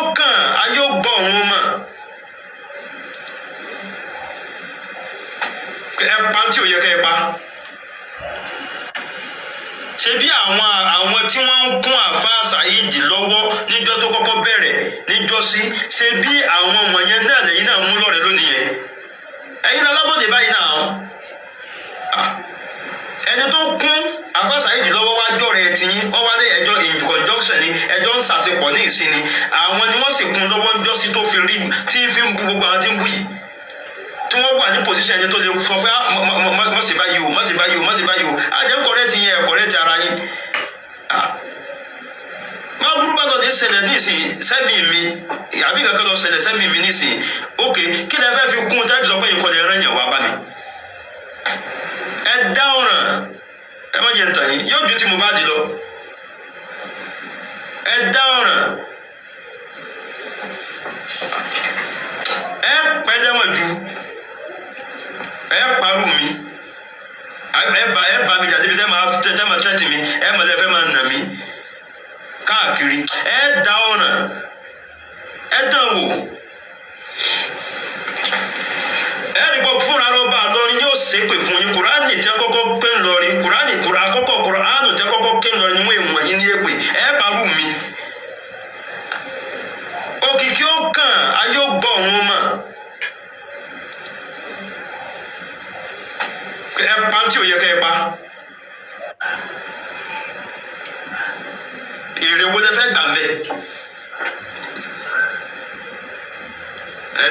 ó kàn ayé ó gbọ́ òun mọ̀ ẹ pa tí ò yẹ kẹ́ ẹ pa ṣe bí àwọn tí wọ́n ń kún àfa Saheed lọ́wọ́ níjọ́ tó kọ́kọ́ bẹ̀rẹ̀ níjọ́ sí ṣe bí àwọn wọ̀nyẹn náà lẹ́yìn náà mú lọ́rẹ̀ lónìí yẹn ẹ̀yin alábọ̀dé báyìí náà ẹni tó kún àfa Saheed lọ́wọ́ wá jọ rẹ̀ tí wọ́n wá lé ẹjọ́ in conjunction ni ẹjọ́ ń sàṣepọ̀ ní ìsinmi àwọn ni wọ́n sì kún lọ́wọ́ níjọ́ sí tó fi rí tí fi ń bu gbogbo àwọn tí ń bú yìí tí wọ́n wà ní position ẹni tó lè sọ pé má ṣe báyìí o má ṣe báyìí o má ṣe báyìí o àjẹ́ kọ̀rẹ́tì yẹn kọ̀rẹ́tì ara yín má burú bá lọ dé ṣẹlẹ̀ nísìn sẹ́mi mi àbí kankan lọ ṣẹlẹ̀ sẹ́mi mi nísìn ok kí lẹ fẹ́ fi kún tábìlì sọ pé ìkọlẹ̀ ẹran yẹn wá bá mi ẹ dá ọ̀ràn ẹ má jẹ́ ntàn yín yóò ju tí mo bá di lọ ẹ dá ọ̀ràn ẹ pẹ́ lẹ́wọ̀n ju ẹ parú mi ẹ bá mi jáde bí tẹ́ máa tẹ́tì mi ẹ mọ̀ lẹ́fẹ́ máa nà mí káàkiri ẹ dá ọ̀ràn ẹ dán wò ẹ rí bọ́ fúnra lọ́ba lọ́rin yóò ṣépè fún yín kùránì tẹ́ kọ́kọ́ pé ńlọrin kùránì àkọ́kọ́ kùránì tẹ́ kọ́kọ́ pé ńlọrin wọ́n èèmọ̀ yín ní èpè ẹ parú mi òkìkí ó kàn ayé ó gbọ́ òun mọ̀. ẹ pa tí ò yẹ kẹ́ ẹ pa èrè wo lẹ fẹ́ gbà mbẹ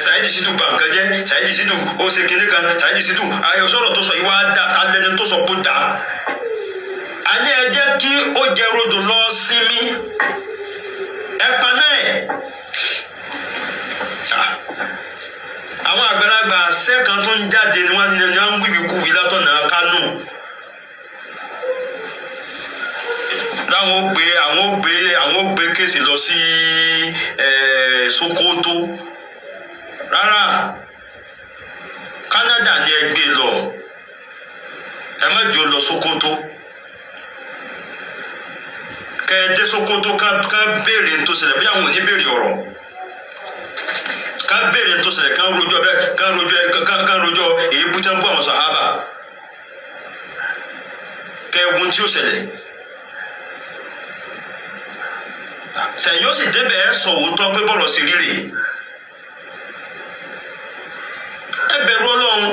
Saheed Shittu ba nǹkan jẹ́ Saheed Shittu ó ṣe kinní kan Saheed Shittu ayọ̀ sọ̀rọ̀ tó sọ yìí wá dá alẹ́ni tó sọ kó dá ayé ẹ jẹ́ kí ó jẹ rodò lọ sinmi ẹ pa náà àwọn àgbàlagbà sẹ́kàn tó ń jáde ni wọ́n ń wíwí kúwí látọ̀nà Kánò àwọn ó gbé kéèsì lọ sí Sokoto rárá Canada ni ẹ gbé lọ ẹ má jò lọ Sokoto kẹ ẹ dé Sokoto ká béèrè tó ṣẹlẹ̀ bí àwọn ò ní béèrè ọ̀rọ̀ ká béèrè tó ṣẹlẹ̀ ká rojọ́ bẹ́ẹ̀ ká rojọ́ èyí bú tẹ́ ń bú àwọn sàhábà kẹ́ẹ̀gùn tí ó ṣẹlẹ̀ sẹ̀yìn ó sì débẹ̀ ẹ̀ sọ òótọ́ pé bọ́ọ̀lù sí rírì ẹ bẹ̀rù Ọlọ́run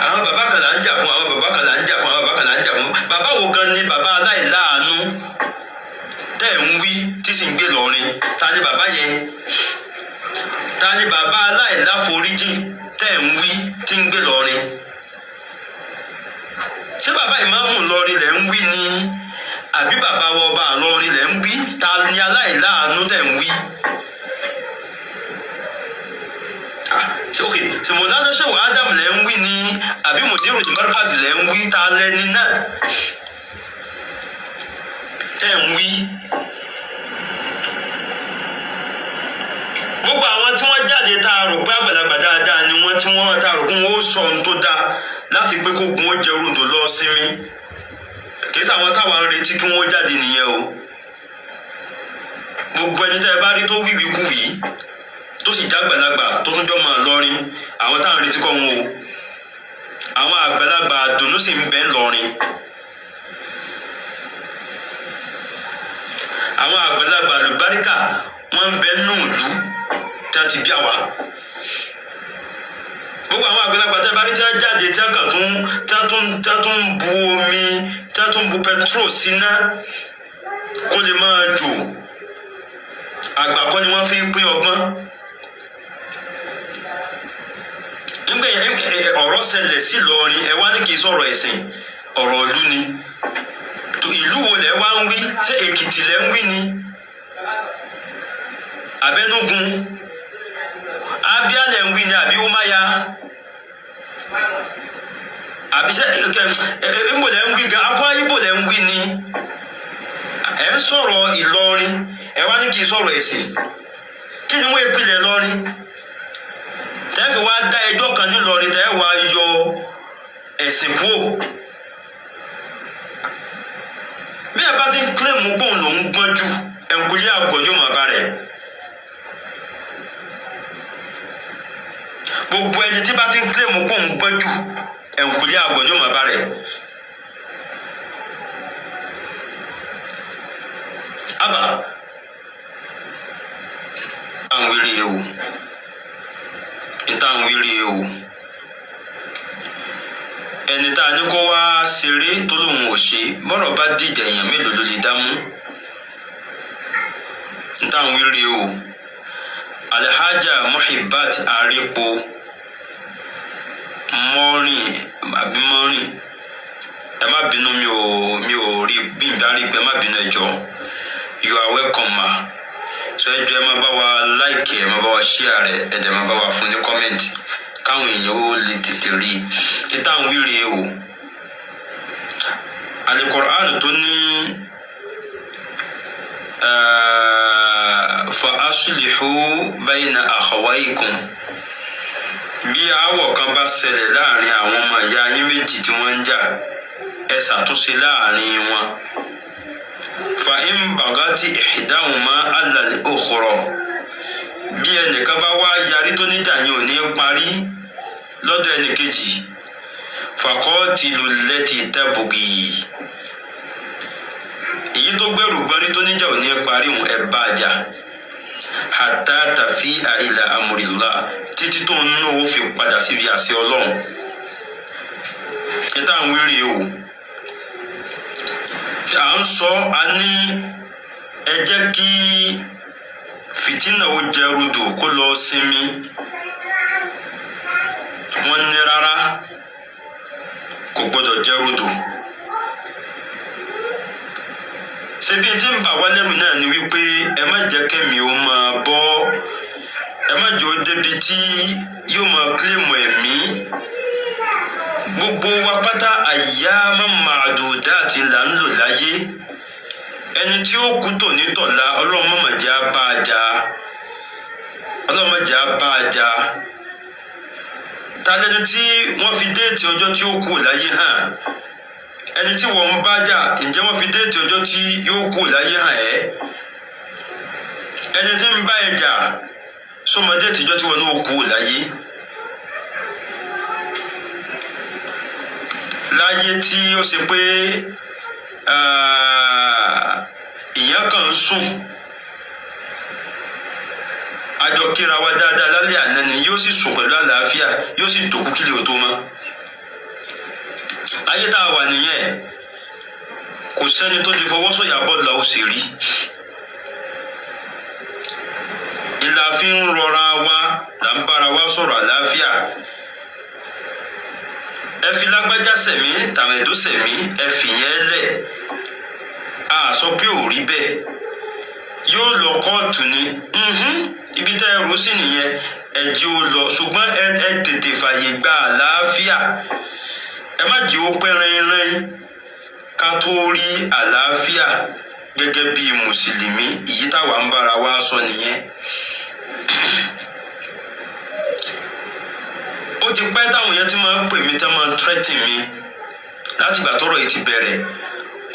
àwọn bàbá kan là ń jà fún àwọn bàbá kan là ń jà fún àwọn bàbá kan là ń jà fún bàbá wo gan ni bàbá aláìláàánú tẹ́ ń wí tí sì ń gbé lọ́rin ta ni bàbá yẹn ta ni bàbá aláìláforíjì tẹ́ ń wí tí ń gbé lọ́rin ṣé bàbá ìmáàmù lọ́rin lẹ́ ń wí ni àbí bàbá wa ọba lọ́rin lẹ́ ń wí ta ni aláìláàánú tẹ́ ń wí. ok sèmọ̀lánà ṣèwọ̀ Adam lẹ́ ń wí ni àbí mùdírù markazi lẹ́ ń wí ta lẹ́ni náà tẹ́ ń wí. gbogbo àwọn tí wọ́n jáde tá a rò pé àgbàlagbà dáadáa ni wọ́n tí wọ́n tá a rò pé wọ́n ó sọ ohun tó dáa láti pé kó gun ó jẹ rodò lọ sinmi kì í sàwọn táwa ń retí kí wọ́n jáde nìyẹn o. gbogbo ẹni tẹ́ ẹ bá rí tó wíwí kú yìí tó sì jágbàlagbà tó tún jọ máa lọrin àwọn táwọn retí kọ́ wọn o àwọn àgbàlagbà dùnú sì ń bẹ lọrin àwọn àgbàlagbà Alubarika wọ́n ń bẹ nù ìlú tí a ti bí àwa gbogbo àwọn àgbàlagbà tẹ́ bá rí tí a jáde tí a kàn tún bu omi tí a tún bu petrol síná kó lè máa jò àgbà kọ́ ni wọ́n fi pín ọgbọ́n nígbà ọ̀rọ̀ ṣẹlẹ̀ sí Ìlọrin ẹ wá ní kì í sọ̀rọ̀ ẹ̀sìn ọ̀rọ̀ ìlú ni ìlú wo lẹ wá ń wí ṣé Èkìtì lẹ ń wí ni Abẹ́núgun Abia lẹ ń wí ni àbí Umaya àbí ṣe Ìgbò lẹ ń wí gan Akwa Ibom lẹ ń wí ni ẹ ń sọ̀rọ̀ Ìlọrin ẹ wá ní kì í sọ̀rọ̀ ẹ̀sìn kí ni wọ́n ìpìlẹ̀ lọ́rin tẹ́ fi wá dá ẹjọ́ kan nílọrin tẹ́ wá yọ ẹ̀sìn kúrò bí ẹ bá ti ń kílèmù gbóhùn lòún gbọ́n jù ẹ̀ǹkúlé ẹ̀ǹkúlé àgbọ̀jọ́ mọ̀ bá rẹ̀. Gbogbo ẹni tí bá ti ń kílèmù kó ń gbọ́ jù ẹ̀ǹkúlé àgbọ̀jọ́ mọ̀ bá rẹ̀. Aba àwọn wíri ewu ìta àwọn wíri ewu ẹni tá a ní kó wá ṣeré tó lóun ò ṣe bọ́rọ̀ bá dìjà èèyàn mélòó ló lè dámú ìta àwọn wíri ewu Alhaja Muhibat Aripo mọ́rin àbí mọ́rin ẹ má bínú mi ò rí bí n bá rí pé ẹ má bínú ẹjọ́. You are welcome, ma. So ẹ jọ̀ọ́ ẹ máa bá wa like ẹ máa bá wa share rẹ̀ ẹ dẹ̀ máa bá wa fún ní comment káwọn èèyàn ó lè tètè rí i táwọn wíri ẹ wò. Al-Qur'an tó ní fa aslihu bayna akhawaykum bí aáwọ̀ kan bá ṣẹlẹ̀ láàrin àwọn ọmọ ìyá yín méjì tí wọ́n ń jà ẹ ṣàtúnṣe láàrin wọn. فإن بغت إحداهما على الأخرى bí ẹnìkan bá wá yarí tó níjà yẹn ò ní parí lọ́dọ̀ ẹnìkejì فقاتلوا التي تبغي èyí tó gbẹ̀rù gbọ́nrí tó níjà ò ní parí òun ẹ̀ bá jà حتى تفيء إلى أمر الله títí tó ń náwó fi padà síbi àṣẹ Ọlọ́run ìta àwọn wíri ewu tí à ń sọ a ní ẹ jẹ́ kí fìtínà ó jẹ rodò kó lọ sinmi wọ́n ní rárá kò gbọ́dọ̀ jẹ rodò ṣebí tí ń bà wá lẹ́rù náà ni wípé ẹ má jẹ́ kẹ́mi ó máa bọ́ ẹ má jẹ́ ó débi tí yóò máa kílèmù ẹ̀mí. Gbogbo wa pátá ayyaman ma'dudat là ń lò láyé ẹni tí ó kú tòní tọ̀la Ọlọ́run má mà jẹ́ á bá a jà Ọlọ́run má jẹ́ á bá a jà ta lẹni tí wọ́n fi déètì ọjọ́ tí ó kú láyé hàn ẹni tí wọ́n ń bá jà ǹjẹ́ wọ́n fi déètì ọjọ́ tí yóò kú láyé hàn ẹ́ ẹni tí ń bá ẹ jà sọmọ déètì ọjọ́ tí wọ́n náà kú láyé. Láyé tí ó ṣe pé ìyẹn kan ń sùn àjọ kíra wa dáadáa lálẹ́ àná ni yóò sì sùn pẹ̀lú àlàáfíà yóò sì dòkú kílè ò tó mọ́. Ayé tá a wà nìyẹn kò sẹ́ni tó lè fọwọ́ sọ̀yà bọ́ọ̀lù ó sì rí. Ìlà fi ń rọra wa là ń bára wa sọ̀rọ̀ àlàáfíà. Ẹ fi lágbájá sẹ̀mí tàmẹ̀dó sẹ̀mí ẹ fi yẹn lẹ̀ a sọ pé ò rí bẹ́ẹ̀ yóò lọ kóòtù ni ibi tẹ́ ẹ rò sí nìyẹn ẹ jẹ́ ó lọ ṣùgbọ́n ẹ tètè fàyè gba àlàáfíà ẹ má jẹ́ ó pẹ́ rẹ́rẹ́rẹ́ ká tó rí àlàáfíà gẹ́gẹ́ bí mùsùlùmí èyí táwa ń bára wa sọ nìyẹn. Ó ti pẹ́ táwọn yẹn ti máa ń pè mí tẹ́ máa ń threaten mi láti ìgbà tọ́rọ̀ yìí ti bẹ̀rẹ̀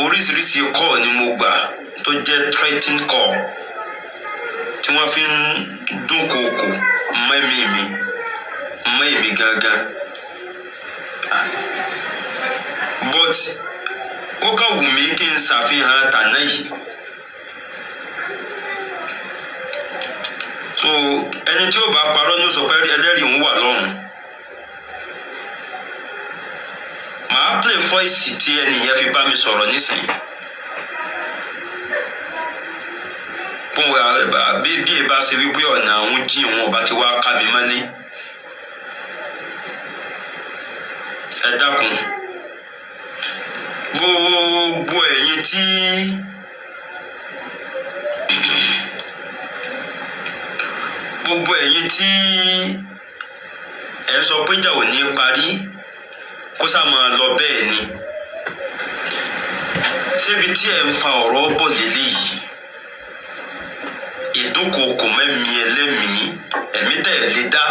oríṣiríṣi call ni mo gbà tó jẹ́ threatening call tí wọ́n fi ń dúnkòokò mẹ́mí mi gangan but ó kàn wù mí kí n ṣàfihàn tàná yìí so ẹni tí ó bá parọ́ ní ó sọ pé ẹlẹ́rìí òun wà lọ́run. Màá play voice tí ẹni yẹn fi bá mi sọ̀rọ̀ nísìnyí. Bí ẹ bá ṣe wípé ọ̀nà àwọn jí òun ọba ti wá ká mi mọ́lé. Ẹ dákun. Gbogbo ẹ̀yin tí ẹ sọ pé ìjà ò ní parí kó sá máa lọ bẹ́ẹ̀ ni ṣébi tí ẹ ń fa ọ̀rọ̀ bọ̀ lélẹ́yìí ìdúnkòokò mẹ́mí ẹlẹ́mìí ẹ̀mí tẹ̀ lé dá.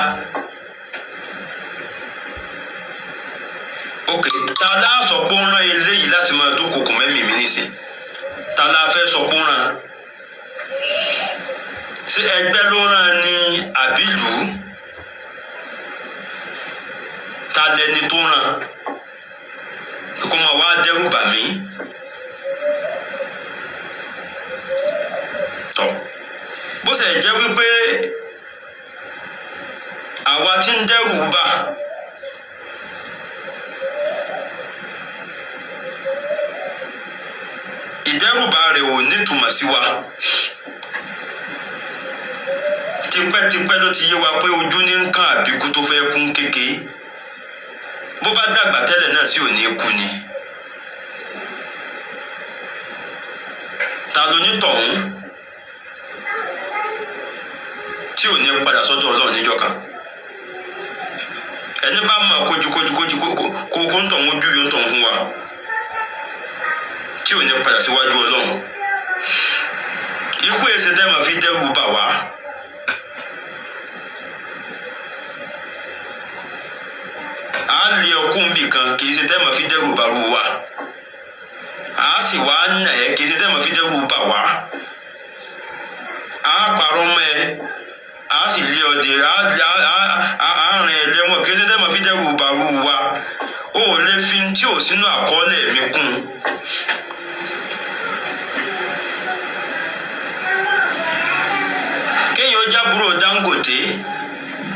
Ok, ta la sọ pé ó ń rán eléyìí láti máa dúnkòokò mẹ́mí mi nísìn ta la fẹ́ sọ pé ó ń rán ṣé ẹgbẹ́ ló rán ni àbílù ta lẹni tó rán kó máa wá dẹ́rù bà mí tọ́ bó ṣe jẹ́ wípé àwa tí ń dẹ́rù bà ìdẹ́rùbà rẹ̀ ò nítumọ̀ sí wa tipẹ́tipẹ́ ló ti yé wa pé ojú ní nǹkan àbíkú tó fẹ́ kún kéke bó bá dàgbà tẹ́lẹ̀ náà sí ò ní kú ni ta ló ní tọ̀hún tí ò ní padà sọ́dọ̀ Ọlọ́run níjọ́ kan ẹni bá mọ̀ kójú kó ń tọ̀hún ojú yóò ń tọ̀hún fún wa tí ò ní padà síwájú Ọlọ́run ikú èsì dẹ́mọ̀ fi dẹ́rù bà wá a lè ọkùn bì kan kì í ṣe dẹ́mọ̀ fi dẹ́rù bà rú wa a sì wá nà ẹ́ kì í ṣe dẹ́mọ̀ fi dẹ́rù bà wá a parọ́ mọ́ ẹ a sì lé ọdẹ a rìn ẹ lẹ́wọ̀n kì í ṣe dẹ́mọ̀ fi dẹ́rù bà rú wa o ò lè fi tí ò sínú àkọọ́lẹ̀ mi kún kéèyàn jábúrò Dangote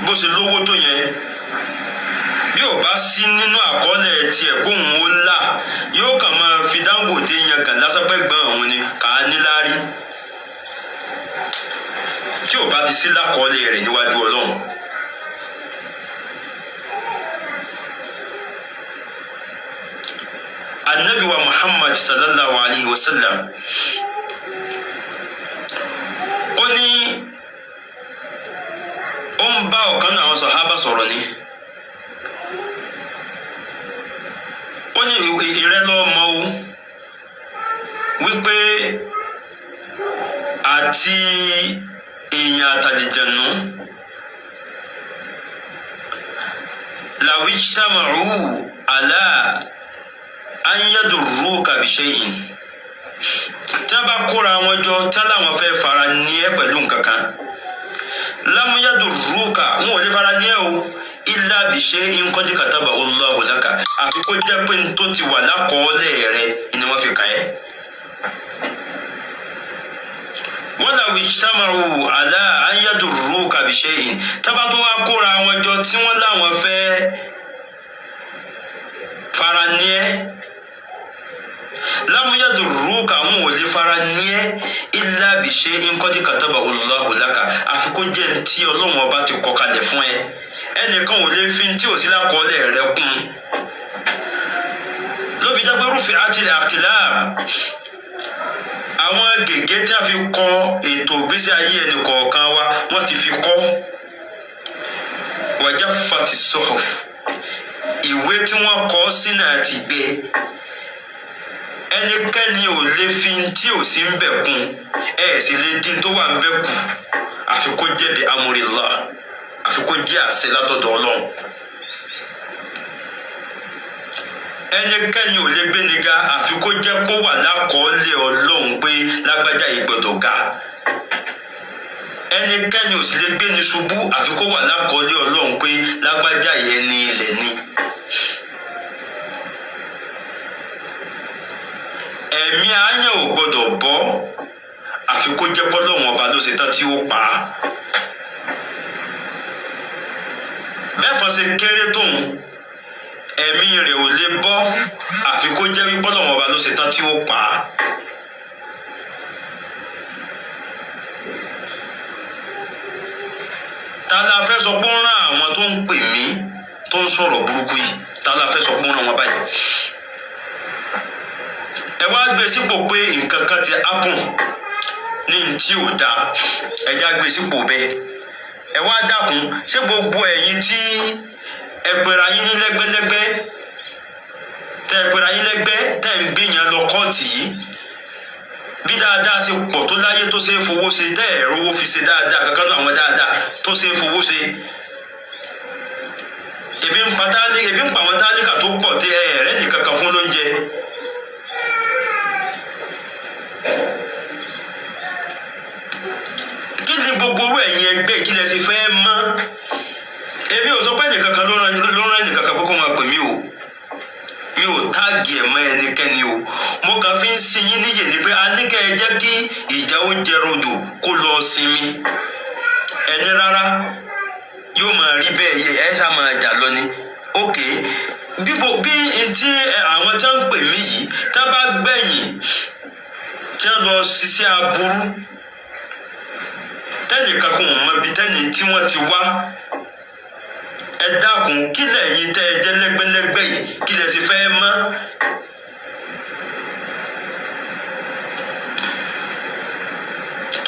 bó ṣe lówó tó yẹn bí ò bá sí nínú àkọọ́lẹ̀ tiẹ̀ kóhun ó là yóò kàn máa fi Dangote yẹn kàn lásánpẹ́gbọ́n òun ni kà á níláárí tí ò bá ti sí lákọọ́lẹ̀ rẹ̀ níwájú Ọlọ́run. Ànábì wa Muhammad sallallahu alayhi wa sallam ó ní ó ń bá ọ̀kan náà àwọn sàhábà sọ̀rọ̀ ni ó ní ìrẹ́ lọ́ọ́ mọ́ o wípé àti èèyàn àtàlìjẹ̀nù làwíjítàmàrú àlá an yadurruka bi shay'in tí a bá kóra wọn jọ tí aláwọn fẹ́ fara ní ẹ pẹ̀lú nǹkan kan lam yadurruka wọn ò lè fara ní ẹ o illa bi shay'in qad kataba Allahu laka àfi kó jẹ́ pé tó ti wà lákọọ́lẹ̀ rẹ ni wọ́n fi kàn ẹ́. wala wijtamaru ala an yadurruka bi shay'in tí a bá tó wá kóra wọn jọ tí wọ́n láwọn fẹ́ fara ní ẹ lam yadurruka wọn ò lè fara ní ẹ illa bi shay'in qad kataba Allahu laka àfi kó jẹ́ tí Ọlọ́run ọba ti kọ kalẹ̀ fún ẹ ẹnìkan ò lè fi tí ò sí lákọọ́lẹ̀ rẹ kún ló fi jẹ́ pé rufi'atil aqlam àwọn gègé tí a fi kọ ètò ìgbésí ayé ẹnì kọ̀ọ̀kan wa wọ́n ti fi kọ́ wa jaffatis suhuf ìwé tí wọ́n kọ sínú àti gbé ẹnikẹ́ni ò lè fi tí ò sí ń bẹ̀ kún ẹ̀ sì lè dín tó wà ń bẹ̀ kù àfi kó jẹ́ bi amrillah àfi kó jẹ́ àṣẹ látọ̀dọ̀ Ọlọ́run ẹnikẹ́ni ò lè gbé ni ga àfi kó jẹ́ kó wà lákọọ́lẹ̀ Ọlọ́run pé lágbájá yìí gbọ́dọ̀ ga ẹnikẹ́ni ò sì lè gbé ni ṣubú àfi kó wà lákọọ́lẹ̀ Ọlọ́run pé lágbájá yẹn ní ilẹ̀ ni. ẹ̀mí ààyàn ò gbọ́dọ̀ bọ́ àfi kó jẹ́ pọ́lọ́run ọba ló ṣe tán tí ó pa á. mẹ́fọn ṣe kéré tóun ẹ̀mí rẹ̀ ò lè bọ́ àfi kó jẹ́ pọ́lọ́run ọba ló ṣe tán tí ó pa á. ta la fẹ́ sọ pé ó rán àwọn tó ń pè mí tó ń sọ̀rọ̀ burúkú yìí ta la fẹ́ sọ pé ó rán wọn báyìí. ẹ wá gbé sípò pé nǹkan kan ti happen ní tí ò dáa ẹ já gbé sípò bẹ́ẹ̀ ẹ wá dákun ṣé gbogbo ẹ̀yin tí ẹ pera yín ní lẹ́gbẹ́lẹ́gbẹ́ tẹ́ ẹ pera yín lẹ́gbẹ́ tẹ́ ẹ ń gbìyàn lọ kóòtù yìí bí dáadáa ṣe pọ̀ tó láyé tó ṣe é fowó ṣe tẹ́ ẹ rówó fi ṣe dáadáa kankan náà àwọn dáadáa tó ṣe é fowó ṣe ebi ń pa àwọn tálíkà tó pọ̀ tẹ́ ẹ rẹ́ nìkan kan fún lóúnjẹ. gbogbo orú ẹ̀yin ẹgbẹ́ kí lẹ ti fẹ́ mọ́ èmi ò sọ pé ẹnìkan kan ló rán ẹnìkan kan kókó máa pè mí o mi ò táàgì ẹ̀ mọ́ ẹnikẹ́ni o mo kàn fi ń sin yín níyè ni pé a ní kẹ́ ẹ jẹ́ kí ìjà ó jẹ rodò kó lọ sinmi ẹni rárá yóò máa rí bẹ́ẹ̀ ẹ ṣá máa jà lọ ni ókè bí tí àwọn tí wọ́n ń pè mí yìí tá bá gbẹ̀yìn tí wọ́n lọ ṣiṣẹ́ aburú tẹ́nìkan kò mọ ibi tẹ́nì tí wọ́n ti wá ẹ dákun kí lẹ́yìn tẹ́ ẹ jẹ́ lẹ́gbẹ́lẹ́gbẹ́ yìí kí lẹ sì fẹ́ mọ́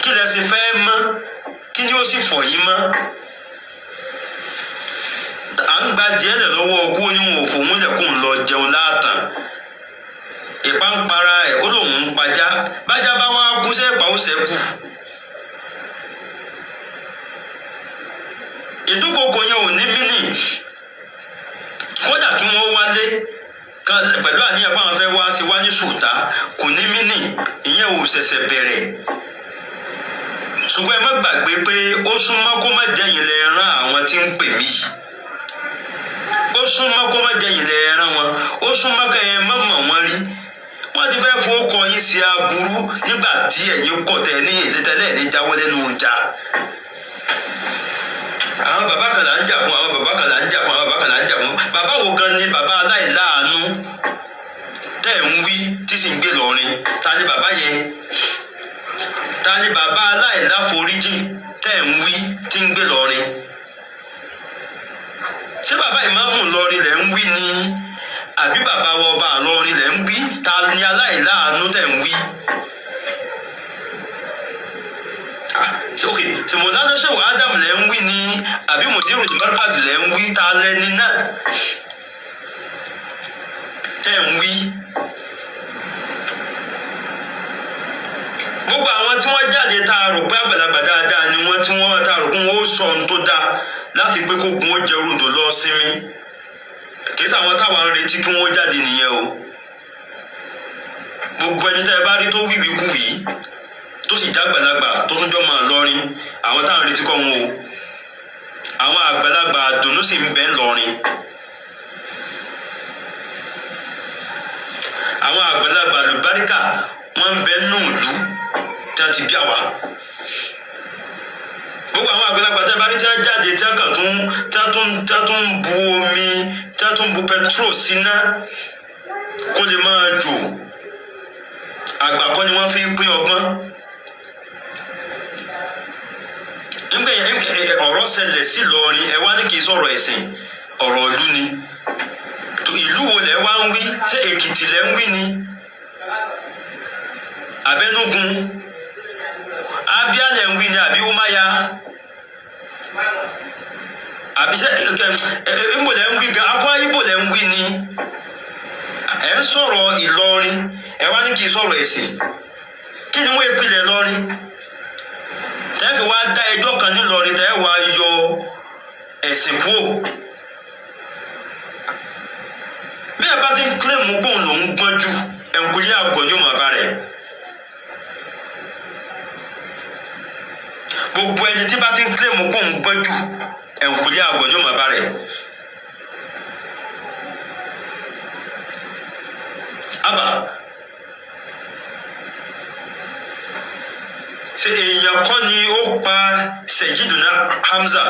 kí lẹ sì fẹ́ mọ́ kí ni ó sì fọ̀ yín mọ́ à ń gba díẹ̀ lẹ̀ lọ́wọ́ ọkú oníwọ̀n òfòwò lẹ̀kùn lọ jẹun láàtàn ìpàǹpara ẹ̀ ó lòun ń pajá bájá bá wá kú sẹ́ẹ̀pà ó sẹ́kù ìdúkokò yẹn ò ní mínì kódà kí wọ́n wálé pẹ̀lú àníyàn pé àwọn fẹ́ wá sí wá ní ṣùtá kò ní mínì ìyẹn ò ṣẹ̀ṣẹ̀ bẹ̀rẹ̀ ṣùgbọ́n ẹ má gbàgbé pé ó súnmọ́ kó má jẹ́yìn lẹ rán àwọn tí ń pè mí yìí ó súnmọ́ kó má jẹ́yìn lẹ rán wọn ó súnmọ́ kẹ́ ẹ má mọ̀ wọ́n rí wọ́n ti fẹ́ fowókọ yín sí aburú nígbà tí ẹ̀yin kọ̀ tẹ̀ ní ìdítẹ́lẹ̀ ní jáwọ́ lẹ́nu ìjà àwọn bàbá kan là ń jà fún àwọn bàbá kan là ń jà fún àwọn bàbá kan là ń jà fún bàbá wo gan ni bàbá aláìláàánú tẹ́ ń wí tí sì ń gbé lọ́rin ta ni bàbá yẹn ta ni bàbá aláìláforíjì tẹ́ ń wí tí ń gbé lọ́rin ṣé bàbá ìmáàmù lọ́rin lẹ́ ń wí ni àbí bàbá wa ọba àlọ́rin lẹ́ ń wí ta ni aláìláàánú tẹ́ ń wí. ok sèmọ̀lánà ṣe wà Ádámù lẹ́ ń wí ni àbí mùdírù markaz lẹ́ ń wí ta lẹ́ni náà tẹ́ ń wí. gbogbo àwọn tí wọ́n jáde tá a rò pé àgbàlagbà dáadáa ni wọ́n tí wọ́n tá a rò pé wọ́n ó sọ ohun tó dáa láti pé kógun ó jẹ rúdò lọ sinmi kì í sàwọn táwọn ń retí kí wọ́n jáde nìyẹn o. gbogbo ẹni tẹ́ ẹ bá rí tó wíwí kú yìí tó sì jágbàlagbà tó tún jọ máa lọrin àwọn táwọn retí kọ́ wọn o àwọn àgbàlagbà àdùnnú sì ń bẹ ńlọrin àwọn àgbàlagbà Alubarika wọ́n ń bẹ nù ìlú tí wọ́n ti bí àwa gbogbo àwọn àgbàlagbà tẹ́ bá rí tí wọ́n jáde tí wọ́n kàn tún bu omi tí wọ́n tún bu petrol síná kó lè máa jò àgbà kọ́ ni wọ́n fi pín ọgbọ́n. nígbà ọ̀rọ̀ ṣẹlẹ̀ sí Ìlọrin ẹ wá ní kí n sọ̀rọ̀ ẹ̀sìn ọ̀rọ̀ ìlú ni ìlú wo lẹ wá ń wí ṣé Èkìtì lẹ ń wí ni Abẹ́núgun Abia lẹ ń wí ni àbí Umaya àbí ṣe ìbò lẹ ń wí gan Akwa Ibom lẹ ń wí ni ẹ ń sọ̀rọ̀ Ìlọrin ẹ wá ní kí n sọ̀rọ̀ ẹ̀sìn kí ni wọ́n ìpìlẹ̀ Ìlọrin tẹ́ fi wá dá ẹjọ́ kan nílọrin tẹ́ wá yọ ẹ̀sìn kúrò bí ẹ bá ti ń kílèmù gbóhùn lòún gbọ́n jù ẹ̀ǹkúlé àgọ́ ní òmùàbá rẹ̀ gbogbo ẹni tí bá ti ń kílèmù gbóhùn gbọ́n jù ẹ̀ǹkúlé àgọ́ ní òmùàbá rẹ̀ àbá ṣe èèyàn kọ́ ni ó pa Sayyiduna Hamza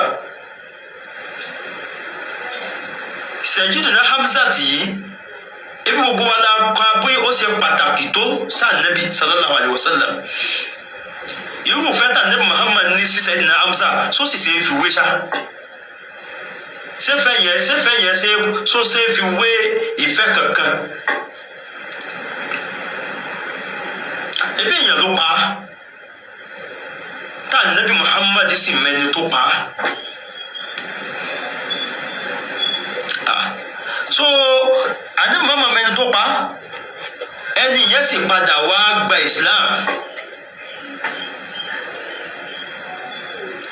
Sayyiduna Hamza tì í ebi gbogbo wa la kọ́ pé ó ṣe pàtàkì tó sànẹ́bí sallallahu alayhi wa sallam irú fẹ́tà ní Muhammad ní sí Sayyiduna Hamza só sì ṣe fi wé ṣá ṣé fi wé ìfẹ́ kankan ebi èèyàn ló pa tá Nabi Muhammad sì mẹ́ni tó pa so Nabi Muhammad mẹ́ni tó pa ẹni yẹn sì padà wá gba Islam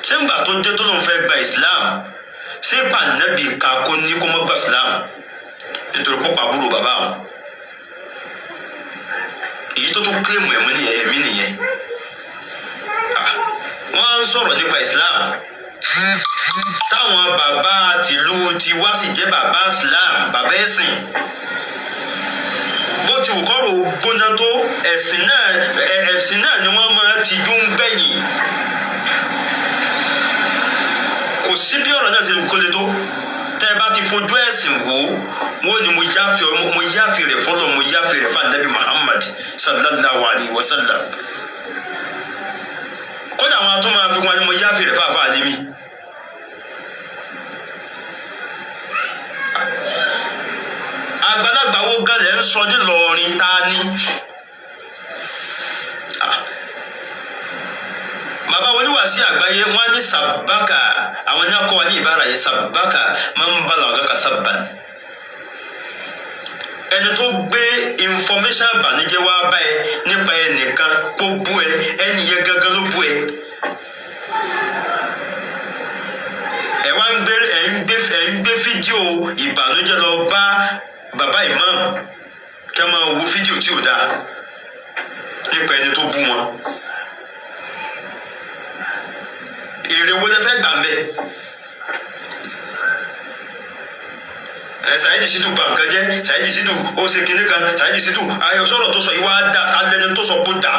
ṣé ń gbà tó dé tó lóun fẹ́ gba Islam ṣé pa Nabi ká kó ní kó mọ́ gba Islam nítorí pọ́pọ́ àbúrò bàbá wọn èyí tó kílèmù ẹ̀mí nìyẹn wọ́n ń sọ̀rọ̀ nípa Islam táwọn bàbá tìlú tiwa sì jẹ́ bàbá Islam bàbá ẹ̀sìn bó ti wù kọ́rọ̀ gbóná tó ẹ̀sìn náà ni wọ́n máa tijú ń gbẹ̀yìn kò sí bí ọ̀rọ̀ náà ṣe lè kólé tó tẹ́ ẹ bá ti fojú ẹ̀sìn wò wọ́n ní mo yáfi rẹ̀ fọlọ́ mo yáfi rẹ̀ fún Ànábì Muhammad sallallahu alayhi wa sallam kódà àwọn atún máa fi wọn ni mo yáfi rẹ̀ fáfá àdémi. Àgbàlagbà wo gan lẹ́ ń sọ ní Ìlọrin ta ni bàbá oníwàásí àgbáyé wọn ní sàbákà àwọn ní akọ wa ní ìbára yìí sàbákà máa ń bá làwọn kankan sábà ẹni tó gbé information àbànújẹ́ wá bá ẹ nípa ẹnìkan kó bú ẹ ẹni yẹn gangan ló bú ẹ ẹ wá ń gbé fídíò ìbànújẹ́ lọ bá bàbá Imam kí a máa wo fídíò tí ò dáa nípa ẹni tó bú wọn. Èrè wo lẹ fẹ́ gbà mbẹ Saheed Shittu bà nǹkan jẹ́ Saheed Shittu ó ṣe kinní kan Saheed Shittu ayọ̀ sọ̀rọ̀ tó sọ yìí wá dá ta lẹ́ni tó sọ kó dá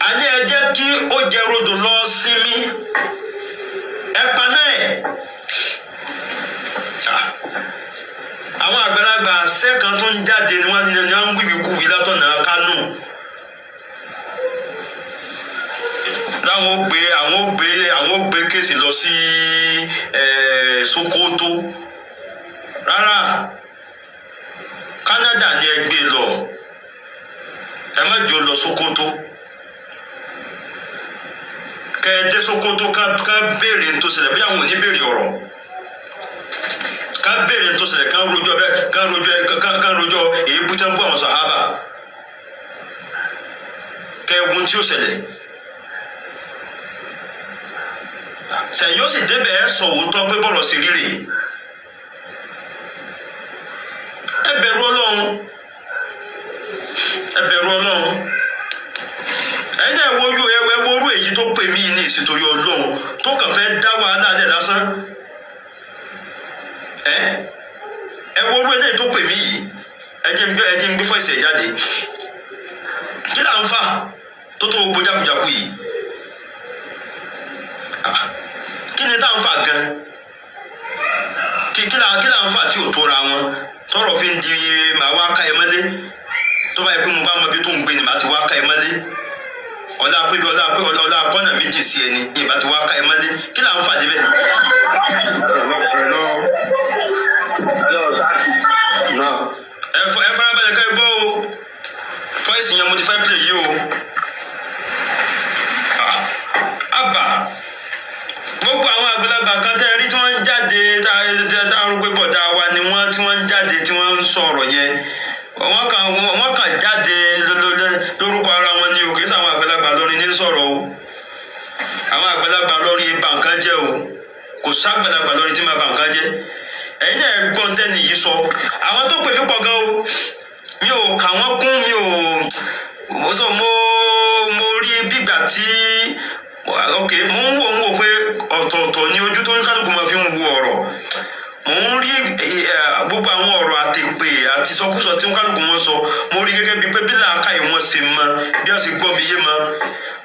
a ní ẹ jẹ́ kí ó jẹ rodò lọ sinmi ẹ pa náà àwọn àgbàlagbà sẹ́kàn tó ń jáde ni wọ́n ń wíwí kú wí látọ̀nà Kánò. àwọn ó gbé kéèsì lọ sí Sokoto rárá Canada ni ẹ gbé lọ ẹ má jò lọ Sokoto kẹ ẹ dé Sokoto ká béèrè ní tó ṣẹlẹ̀ bí àwọn ò ní béèrè ọ̀rọ̀ ká béèrè ní tó ṣẹlẹ̀ ká rojọ́ èébú tẹ́ ń bú àwọn sàhábà kẹ ẹ gun tí ó ṣẹlẹ̀. Sẹ́yìn ó sì débẹ̀ ẹ sọ òótọ́ pé bọ́ọ̀lù sí rírì ẹ bẹ̀rù Ọlọ́run ẹ̀yin náà ẹ wo orú èyí tó pè mí ní ìsìtòrí Ọlọ́run tó kàn fẹ́ dá wàhálà dẹ̀ lásán ẹ wo orú èyí tó pè mí yìí ẹ jẹ́ ń gbé fọ́ ìṣẹ̀ jáde kí là ń fà tó tó gbogbo jákujàku yìí. Kí ni tá ń fà gan kí là ń fà tí ò tóra wọn tọrọ fi ń di màá wá ká ẹ mọ́lé tó bá yẹ pé mo bá mọ bí tó ń gbé ni màá ti wá ká ẹ mọ́lé ọlá akọ́nà méjì sí ẹni ni màá ti wá ká ẹ mọ́lé kí là ń fà débẹ̀. ẹ farabalẹ̀ ká ẹ gbọ́ o fọ́ìsì yẹn mo ti fẹ́ pè yí o àbá gbogbo àwọn àgbàlagbà kan tẹ́ rí tí wọ́n ń jáde tá a rò pé bọ̀dá wa ni wọ́n tí wọ́n ń jáde tí wọ́n ń sọ̀rọ̀ yẹn wọ́n kàn jáde lórúkọ ara wọn ní òkè sáwọn àgbàlagbà lórí ní sọ̀rọ̀ o àwọn àgbàlagbà lórí bà nǹkan jẹ́ o kò ságbàlagbà lórí tí máa bà nǹkan jẹ́ ẹ̀yin náà gbọ́n tẹ́nì yìí sọ àwọn tó pè púpọ̀ gan o mi ò kà wọ́n kún mo rí bígbà tí ok mo ń wò pé ọ̀tọ̀ọ̀tọ̀ ni ojú tó ń kálukú máa fi ń wo ọ̀rọ̀ mo ń rí gbogbo àwọn ọ̀rọ̀ àtẹ̀pè àti sọkúsọ tí kálukú wọn sọ mo rí gẹ́gẹ́ bíi pé bí làákàyè wọn ṣe mọ bí wọ́n ṣe gbọ́ mi yé mọ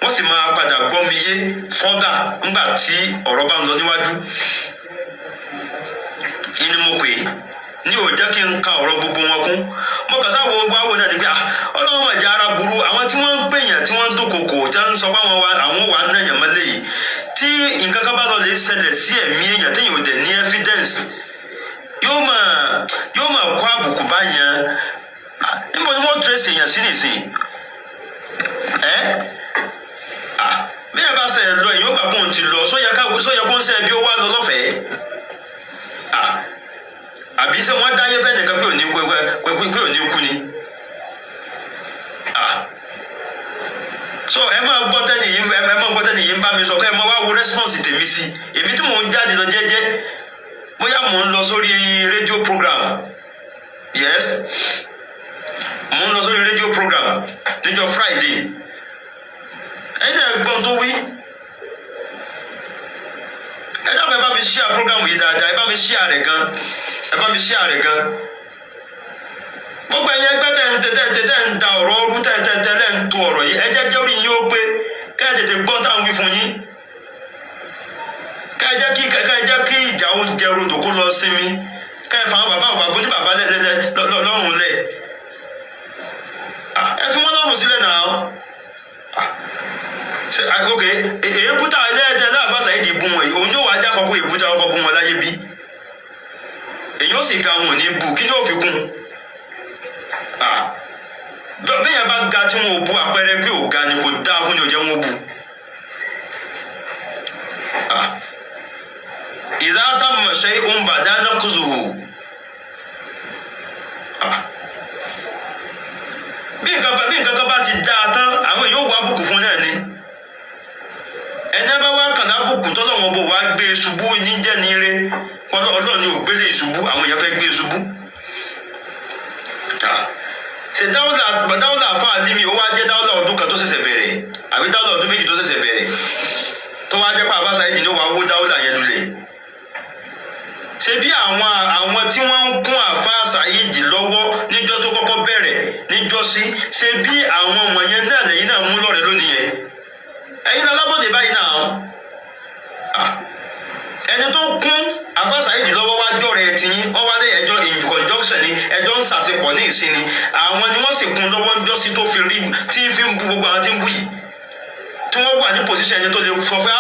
wọ́n sì máa padà gbọ́ mi yé fọ́dà ńgbà tí ọ̀rọ̀ bá ń lọ níwájú ni mo pè é ní ò jẹ́ kí n ka ọ̀rọ̀ gbogbo wọn kún mo kàn sáà wo wáwo náà ni pé ọlọ́run mà jẹ́ ara burú àwọn tí wọ́n ń pèèyàn tí wọ́n ń dókòkò tí wọ́n ń sọ pé àwọn wà ń náyàn mọ́lẹ̀ yìí tí nǹkan kan bá lọ lè ṣẹlẹ̀ sí ẹ̀mí èèyàn téèyàn ò dẹ̀ ní evidence yóò máa kó àbùkù báyàn níbo ni wọ́n trace èèyàn sí nìsín bí ẹ bá ṣe lọ èèyàn ó bá bóun ti lọ sóyẹ kó ń ṣe bí ó wá lọ lọ́fẹ̀ẹ́ àbí ṣé wọ́n dáyé fẹ́ nìkan pé òní kú ni so ẹ máa gbọ́ tẹ́nì yìí ń bá mi sọ pé ẹ máa wá wo response tèmi sí èmi tí mò ń jáde lọ jẹ́jẹ́ bóyá mò ń lọ sórí rédíò program yes mò ń lọ sórí rédíò program níjọ́ Friday ẹ̀yin náà gbọ́n tó wí mi share program yìí dáadáa ẹ bá mi share rẹ̀ gan gbogbo ẹ̀yin ẹgbẹ́ tẹ́ ń da ọ̀rọ̀ ọrú tẹ́lẹ̀ ń to ọ̀rọ̀ yìí ẹ jẹ́ jẹ́ orí yín ó pé ká ẹ tètè gbọ́ táwọn wí fún yín ká ẹ jẹ́ kí ìjà oúnjẹ rodò kó lọ sinmi ká ẹ fa àwọn bàbá bójú bàbá lọ́rùn lẹ̀ ẹ fi wọ́n lọ́rùn sílẹ̀ náà ok èébúta ẹlẹ́ẹ̀tẹ́ láàbá Saheed bú wọn òun yóò wá já kọ́kọ́ èébúta ọkọ̀ bú wọn láyé bí èyí ó sì ga wọn ní bù kí ni ó fi kún bẹ́ẹ̀ bá ga tí wọn ò bu àpẹẹrẹ pé ò ga ni kò dáa fún ni ò jẹ́ wọn bu ìdá tamma shay'un bada naqzuhu bí nǹkan kan bá ti dáa tán àwọn yóò wá bùkù fún náà ni ẹni bá wá kàn lábùkù tọ́lọ́wọ́n bò wá gbé ṣubú ní jẹ́ ní ire ọlọ́run ni ò gbélé ìṣubú àwọn èèyàn fẹ́ gbé ṣubú ṣe dáwọ́lá àfáà lími ó wá jẹ́ dáwọ́lá ọdún kan tó ṣẹ̀ṣẹ̀ bẹ̀rẹ̀ àbí dáwọ́lá ọdún méjì tó ṣẹ̀ṣẹ̀ bẹ̀rẹ̀ tó wá jẹ́ pé àbá Saheed ni ó wá wó dáwọ́lá yẹn lulẹ̀ ṣe bí àwọn tí wọ́n ń kún àfáà Saheed lọ́wọ́ níjọ́ tó kọ́kọ́ bẹ̀rẹ̀ níjọ́ sí ṣe bí àwọn wọ̀nyẹn náà lẹ́yìn náà mú lọ́rẹ̀ lónìí yẹn ẹ̀yin alábọ̀dé báyìí náà ẹni tó kún àfáà Saheed lọ́wọ́ wá jọ̀rẹ̀ tí wọ́n wá lé ẹjọ́ in conjunction ni ẹjọ́ ń sàṣepọ̀ ní ìsinmi àwọn ni wọ́n sì kún lọ́wọ́ ń jọ́sí tó fi rí tí fi ń bu gbogbo àwọn tí ń bú yìí tí wọ́n wà ní pòsíṣẹ́ ẹni tó lè sọ pé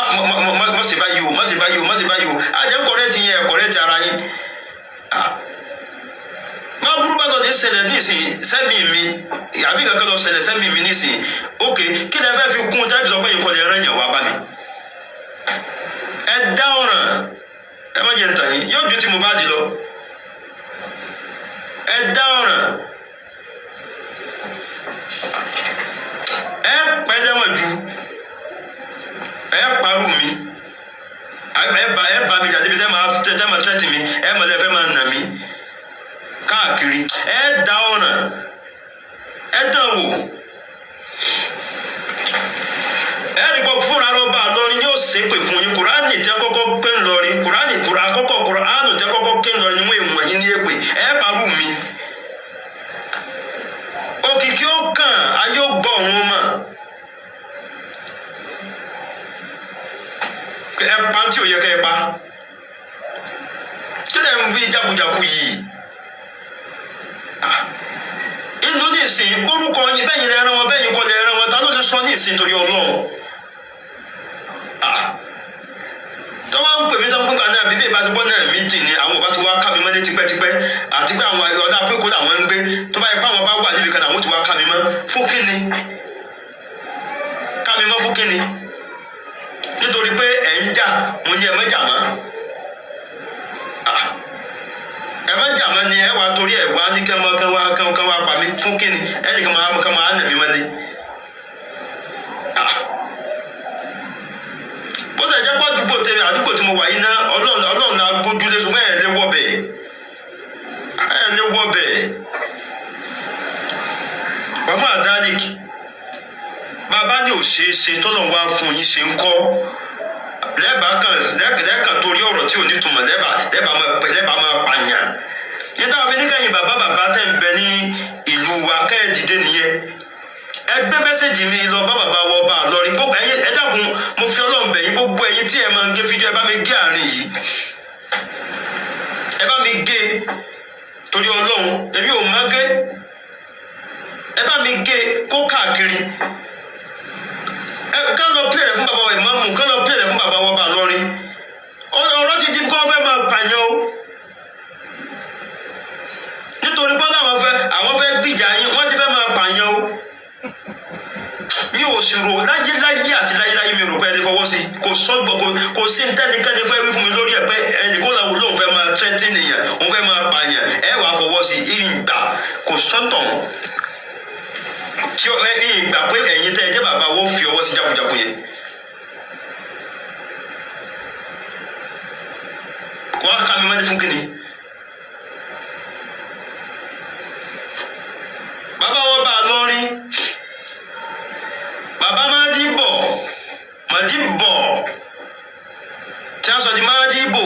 má ṣe báyìí o má ṣe báyìí o má ṣe báyìí o àjẹ́ kọ̀rẹ́ ti yẹn kọ̀rẹ́ ti ara yín má burú bá lọ́ọ́ di ṣẹlẹ̀ ní ìsìn sẹ́mi mi àbí kankan lọ ṣẹlẹ̀ sẹ́mi mi ní ìsìn ok kí lẹ fẹ́ fi kún táyì sọ pé ìkọlẹ̀ ẹran yẹn wá bá mi ẹ dá ọ̀ràn ẹ má jẹ ntàn yín yóò ju tí mo bá di lọ ẹ dá ọ̀ràn ẹ pẹ́ lẹ́wọ̀n ju ẹ parú mi ẹ bá mi jáde bí tẹ́ máa tẹ́tì mi ẹ mọ̀lẹ́ fẹ́ máa nà mí káàkiri ẹ dá ọ̀ràn ẹ dán wò ẹ rí pọ̀ fúnra lọ́ba lọ́rin yóò ṣépè fún yín kùránì tẹ́ kọ́kọ́ pé ńlọrin kùránì tẹ́ kọ́kọ́ ké ńlọrin wọ́n èèmọ̀ yín ní èpè ẹ parú mi òkìkí ó kàn ayé ó gbọ́ òun mọ̀ ẹ pa tí ò yẹ kẹ́ ẹ pa kí lẹ́ ń wí jákujáku yìí inú ní ìsìn orúkọ yín bẹ́yìn lẹ́ ẹran wọn bẹ́yìn kọ́ lẹ́ ẹran wọn ta ló ti sọ ní ìsìn torí Ọlọ́run tó bá ń pè mí tó ń pè náà bíbí ìbáṣepọ̀ náà méjì ni àwọn ọba tó wá ká mi mọ́lé tipẹ́tipẹ́ àti pé àwọn ọ̀dà pẹ́kọ́ làwọn ń gbé tó bá yẹ pé àwọn bá wà níbi kan àwọn ti wá ká mi mọ́ fún kíni ká mi mọ́ fún kíni nítorí pé ẹ̀ ń jà mo ní ẹ má jà mọ́ ẹ má jà mọ́ ni ẹ wá torí ẹ wá ní kán wá pa mí fún kíni ẹnì kan máa nà mí mọ́lé bó ṣe jẹ́ pé àdúgbò tí mo wà yìí ná ọlọ́run náà gbójúlé ṣùgbọ́n ẹ̀ lé wọ́ bẹ́ẹ̀ wàmú àdáníkì bàbá ní òṣèṣe tọ́lọ̀ wá fún yín ṣe ń kọ́ lẹ́ẹ̀kan torí ọ̀rọ̀ tí ò ní túmọ̀ lẹ́ẹ̀bà máa pààyàn nígbà wọ́n fi ní kẹ́yìn bàbá tẹ̀ ń bẹ ní ìlú wa kẹ́ ẹ̀ dìde nìyẹn ẹ gbé mẹ́sẹ̀gì mi lọ bá bàbá wọ bá lọrin gbogbo ẹ̀yin ẹ dákun mo fi Ọlọ́run bẹ̀ yín gbogbo ẹ̀yin tí ẹ máa ń gé fídíò ẹ bá mi gé àárín yìí ẹ bá mi gé torí Ọlọ́run èmi ò má gé ẹ bá mi gé kó káàkiri ẹ ká lọ pílẹ̀ rẹ̀ fún bàbá wa Imam ká lọ pílẹ̀ rẹ̀ fún bàbá wa bá lọrin ọ̀rọ̀ ti di kó fẹ́ máa pààyàn o nítorí pé àwọn fẹ́ gbìjà yín wọ́n ti fẹ́ máa pààyàn o mi ò sì rò láyé àti láyé mi rò pé ẹni fọwọ́ sí kò sí ntẹ́nikẹ́ni fẹ́ wí fún mi lórí ẹ̀ pé ẹnì kó làwọn olóhùn fẹ́ máa tẹ́tí nìyẹn òun fẹ́ máa pààyàn ẹ wàá fọwọ́ sí ìgbà kò sọ́tọ̀ tí ìgbà pé ẹ̀yin tẹ́ ẹ jẹ́ bàbá wo fi ọwọ́ sí jákujáku yẹn wọ́n á ká mi mọ́lé fún kínní. bàbá wọn bá a lọrin bàbá máa jí bọ̀ tí a sọ di Madibo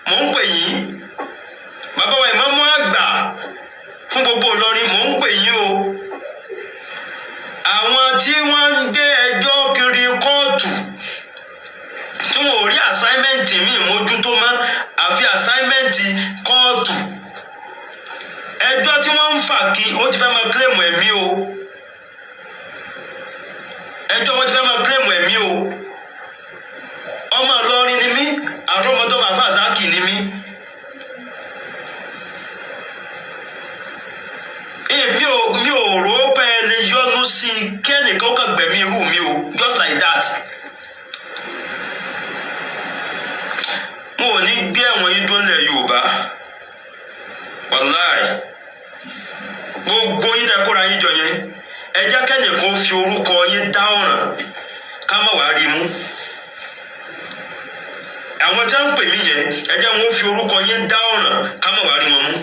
mò ń pè yín bàbá wa Imam àgbà fún gbogbo Ìlọrin mò ń pè yín o àwọn tí wọ́n ń gbé ẹjọ́ kiri kóòtù tí wọn ò rí assignment mi mójútó mọ́ àfi assignment kóòtù ẹjọ́ tí wọ́n ń fà kí ó ti fẹ́ máa claim ẹ̀mí o ẹjọ́ wọn ti fẹ́ máa claim ẹ̀mí o ọmọ Ìlọrin ni mí àrọ́mọdọ́ bàbá Zaki ni mí mi ò rò pé ẹ lè yọnu sí kẹ́nìkan ó kàn gbẹ̀mí irú mi o just like that. mo ò ní gbé ẹ̀wọ̀n yín dúnlẹ̀ Yorùbá wàláì gbogbo yín tẹ́ kóra yín jọ yẹn ẹ jẹ́ kẹ́nìkan ó fi orúkọ yín dá ọ̀ràn ká má wàá rí mú àwọn tí wọ́n ń pè mí yẹn ẹ jẹ́ wọn ó fi orúkọ yín dá ọ̀ràn ká má wàá rí wọn mú.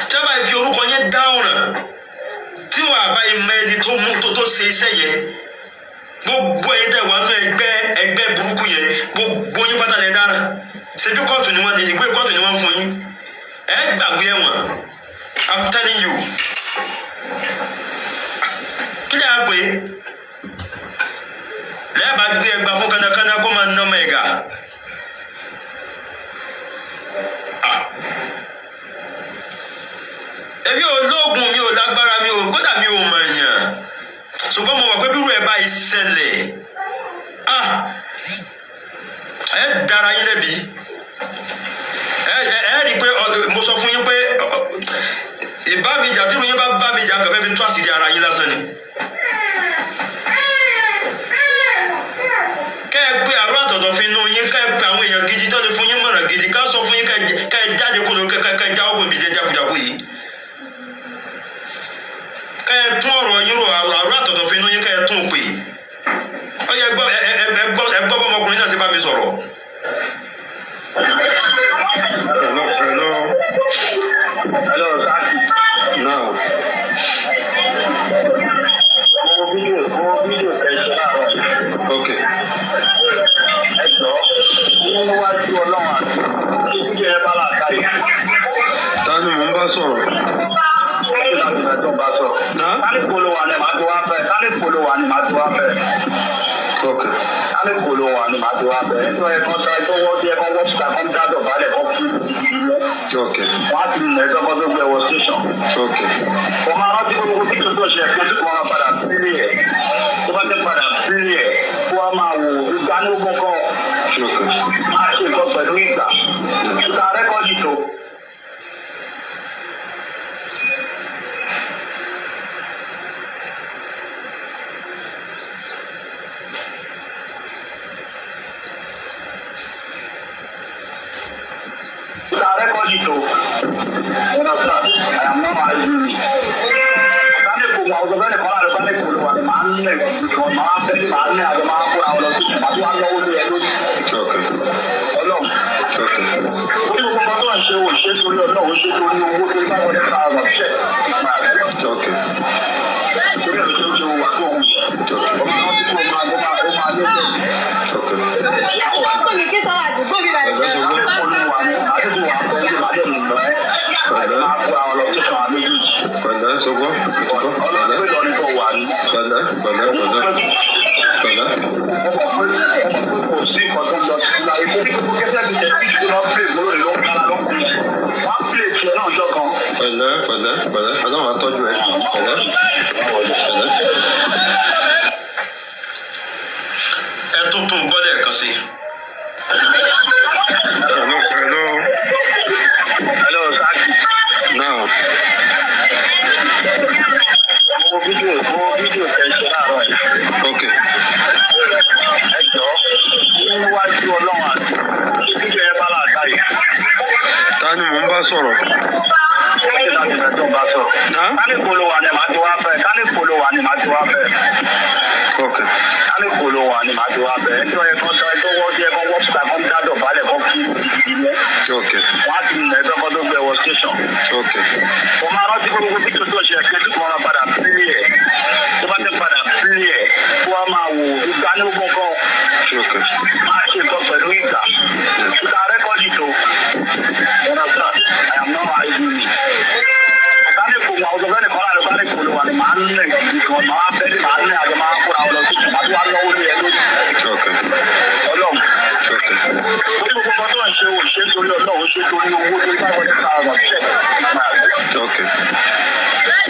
tí wọ́n bá fi orúkọ yẹn dá ọ̀ràn tí wọ́n àbá yìí mọ ẹni tó mú tó ṣe iṣẹ́ yẹn gbogbo ẹ̀yin tẹ́ wà nínú ẹgbẹ́ burúkú yẹn gbogbo yín pátá lẹ dára ṣebí kóòtù ni wọ́n ní ìgbé kóòtù ni wọ́n fún yín ẹ gbàgbé ẹ̀wọ̀n I'm telling you kí lè àgbé lẹ́ẹ̀bà gbé ẹgbà fún kánákáná kó máa ná ọmọ ẹ̀gà èmi ò lóògùn mi ò lágbára mi ò kódà mi ò mọ̀ èèyàn ṣùgbọ́n mo mọ̀ pé bírú ẹ̀ báyìí ṣẹlẹ̀ ẹ dára yín lẹ́bi ẹ rí i pé mo sọ fún yín pé ìbá mi jà tí yín bá mi jà kẹfẹ́ fi tú àṣírí ara yín lásán ni. kẹ́ ẹ pé àrùn àtọ̀tọ̀ fi nú yín kẹ́ ẹ pé àwọn èèyàn gidi tó lè fún yín mọ̀ràn gidi ká sọ fún yín kẹ́ ẹ jáde kúrò kẹ́ ẹ jáwọ́ bòmí jẹ́ jákujáku yìí. kẹ́ ẹ tún ọ̀rọ̀ yín rò àrùn àtọ̀tọ̀ fi nú yín kẹ́ ẹ tún pè ó yẹ ẹ gbọ́ bọ́mọkùnrin náà ti bá mi sọ̀rọ̀. Hello, Zaki. No. Mo fídíò kẹ̀ṣẹ́ láàárọ̀ yìí. Okay. Ẹ jọ níwájú Ọlọ́run àti kí fídíò ẹ bá làákà yìí. Ta ni mò ń bá sọ̀rọ̀? Kí láti rẹ̀ tó ń bá sọ̀rọ̀? Kálí polo wà ní màá tó wá fẹ́. Kálí polo wà ní màá tó wá fẹ́. Okay. Kálí polo wà ní màá tó wá fẹ́. Ẹ̀tọ́ ẹ̀kọ́ tó ẹ̀kọ́ wọ́n ti ẹ̀kọ́ wọ́n ti ta kọ́ dádọ̀ balẹ̀ kọ́ fún ìlú. Okay. Wọ́n á ti nà ẹ̀tọ́ kọ́ tó gbé wọ station. Okay. Wọ́n máa rántí gbogbo fídíò tó ṣe ẹ̀kọ́ tó máa padà sílé ẹ̀. Tó bá ti padà sílé ẹ̀ kó wá máa wò ìgbà ní ogun kan. Okay. Máa ṣe nǹkan pẹ̀lú ìgbà. Ìgbà rẹ́kọ̀dì tó. Ìgbà rẹ́kọ̀dì tó. Àyàmọ́ máa yí mi. Ọ̀sán kò wà ọ̀sán fẹ́ẹ́ kọ́ láti ọ̀sán kò lọ wà ní màá ń lẹ̀ máa fẹ́ máa ń lẹ̀ àjọ máa kó àwọn ọlọ́sùn màá tó wá lọ́wọ́ lé ẹ lójú. Ọlọ́run. Ó ní gbogbo ọmọ tó ń ṣe òṣè torí Ọlọ́run ó ṣe torí owó tó bá wọlé ká ọ̀rọ̀ ṣẹ̀. Torí ẹ̀ ló ṣe ń ṣe wà tó òun yẹn. Ọmọ àwọn tí kò máa lé bẹ́ẹ̀. Ẹ tuntun gbọ́dọ̀ kan sí. Hello, Zaki. Now. Mo fídíò kẹ̀ṣẹ́ láàárọ̀ yìí. Okay. Ẹ jọ níwájú Ọlọ́run àti kí fídíò ẹ bá làákà yìí. Ta ni mò ń bá sọ̀rọ̀? Kí láti rẹ̀ tó ń bá sọ̀rọ̀? Kálí polo wà ní màá tó wá fẹ́. Kálí polo wà ní màá tó wá fẹ́. Okay. Kálí polo wà ní màá tó wá fẹ́. Ẹ̀tọ́ ẹ̀kọ́ tó ẹ̀tọ́ wọ́n ti ẹ̀kọ́ wọ́n fúta kọ́ dádọ̀ balẹ̀ kọ́ fún ìlú. Okay. Wọ́n á ti nà ẹ̀tọ́ kọ́ tó gbé wọ station. Okay. Mo máa rántí gbogbo fídíò tó ṣe ẹ̀kẹ́ tó máa padà sílé ẹ̀. máa bẹ́ẹ̀ máa ní àjọ máa kóra ọ lọ sí ìjọba tó wá lọ́wọ́ lé ẹ lórí. Ọlọ́run. Orí gbogbo ọmọ tó ń ṣe ò ṣe torí Ọlọ́run ṣe torí owó tó bá wọlé ká ọ̀rọ̀ ṣẹ̀ máa rẹ̀.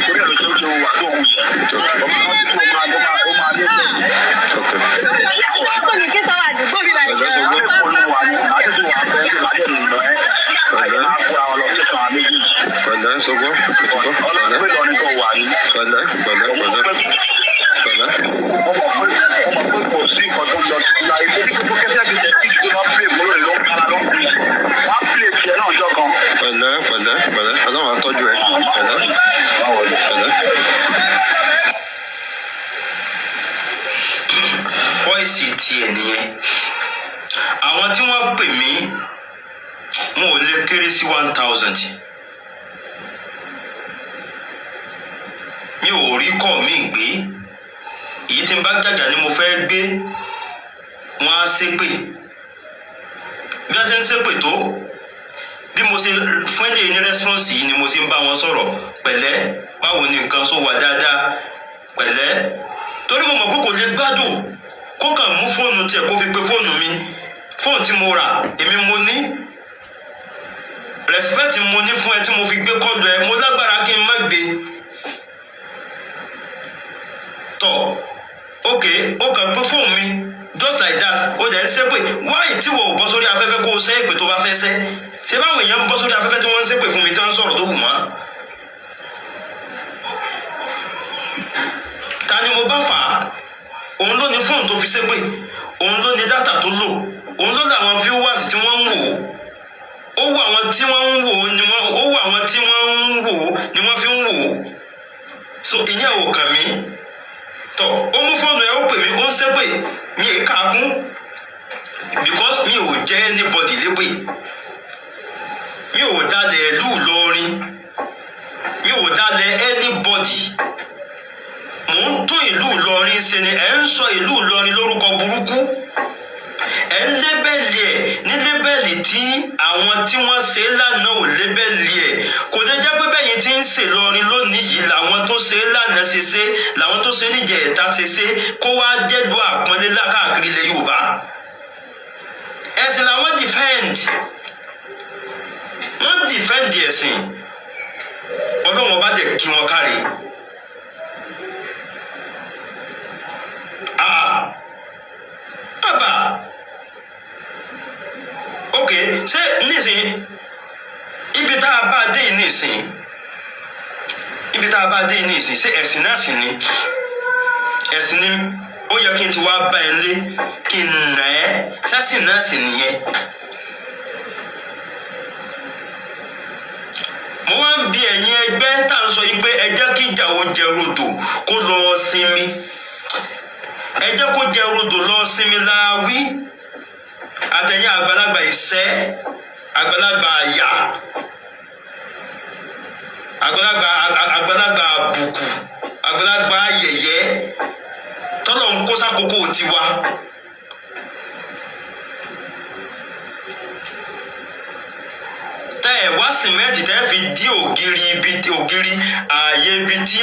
Torí ẹ̀ ló ṣe ń ṣe wà tó wù yẹn. Ọmọ náà ti tó máa lé bẹ́ẹ̀. Kò ní kí sọ àdúgbò bí láti jẹ́ Ọjọ́ ìpolówó àní àdúgbò wà bẹ́ẹ̀ ní lájẹ̀ nìyẹn ẹ̀. Àjọ máa kóra ọ lọ sí ìjọba méjèèjì. Ọlọ́run pé lọ ní kò wà ní. Ọmọ pé kò sí nǹkan tó ń lọ sí láyé tó ní kókó kẹ́sẹ́ bí tẹ̀sí tó máa pè mọ́ lórí ló ń kára ló ń pè. Wọ́n á pè tiẹ̀ náà jọ kan. Ọlọ́run á tọ́jú ẹ. Fọ́ìsì tiẹ̀ nìyẹn. Àwọn tí wọ́n pè mí wọn ò lè kéré sí 1000. Mi ò rí kọ́ mi gbé. Èyí tí n bá jàjà ni mo fẹ́ gbé. Wọ́n á ṣépè. Bí wọ́n ṣe ń ṣépè tó, bí mo ṣe fún ẹ̀jẹ̀ ní rẹ́spọ́nsì yìí ni mo ṣe ń bá wọn sọ̀rọ̀ pẹ̀lẹ́. Báwo ni nǹkan sọ wà dáadáa pẹ̀lẹ́. Torí mo mọ̀ pé kò lè gbádùn kó kàn mú fóònù tiẹ̀ kó fi pe fóònù mi. Fóònù tí mo rà èmi mo ní. Respect mo ní fún ẹ tí mo fi gbé kọ́ọ̀lù ẹ, mo lágbára kí n má gbé. Tọ́ ok ó kàn pé fóònù mi just like that ó jẹ́ ń ṣépè. Wáyé tí wọ́n ò bọ́ sórí afẹ́fẹ́ kó o ṣẹ́ èpè tó bá fẹ́ ṣẹ́. Ṣé báwọn èèyàn ń bọ́ sórí afẹ́fẹ́ tí wọ́n ń ṣépè fún mi tí wọ́n ń sọ̀rọ̀ tó wù wọ́n? Ta ni mo bá fà á? Òun ló ní fóònù tó fi ṣépè, òun ló ní dátà tó lò, òun ló ní àwọn viewers tí wọ́n ń wò ó. Ó wù àwọn tí wọ́n ń wò ó ni wọ́n fi ń wò ó. So ìyẹn ò kàn mí. Tọ́ ó mú fóònù ẹ̀ ó pè mí ó ń ṣépè mi è kà á kún because mi ò jẹ́ anybody lépè. Mi ò dalẹ̀ ìlú Ìlọrin, mi ò dalẹ̀ anybody. Mò ń tún ìlú Ìlọrin ṣe ni ẹ̀ ń sọ ìlú Ìlọrin lórúkọ burúkú. Ẹ̀ ń lébẹ̀lì ẹ̀ ní lébẹ̀lì tí àwọn tí wọ́n ṣe lánàá ò lébẹ̀lì ẹ̀. Kò lè jẹ́ pé bẹ́yìn tí ń ṣe Ìlọrin lónìí yìí làwọn tó ṣe lánàá ṣe ṣe, làwọn tó ṣe níjẹ̀ẹ́ta ṣe ṣe, kó wá jẹ́lu àpọ́nlé káàkiri ilẹ̀ Yorùbá. Ẹ̀sìn làwọn defend. Wọ́n defend ẹ̀sìn. Ọlọ́run bá jẹ́ kí wọ́n kárí. Bàbá ok ṣé nísìnyí ibi tá a bá dé nísìnyí ṣé ẹ̀sìn náà sì ni ẹ̀sìn ni ó yẹ kí n ti wá bá ẹ lé kí n nà ẹ́ sẹ́sìn náà sì nìyẹn. Mo wá ń bi ẹ̀yin ẹgbẹ́ tá à ń sọ yìí pé ẹ jẹ́ kí ìjà ó jẹ rodò kó lọ sinmi. Ẹ jẹ́ kó jẹ rodò lọ sinmi láwí. Àtẹ̀yìn àgbàlagbà ìṣẹ́, àgbàlagbà àyà, àgbàlagbà àbùkù, àgbàlagbà ayẹyẹ tọ́lọ̀ ń kó sákòókò tiwa. Tẹ́ ẹ̀ wá sìmẹ́ǹtì tẹ́ fi dí ògiri ààyè ibi tí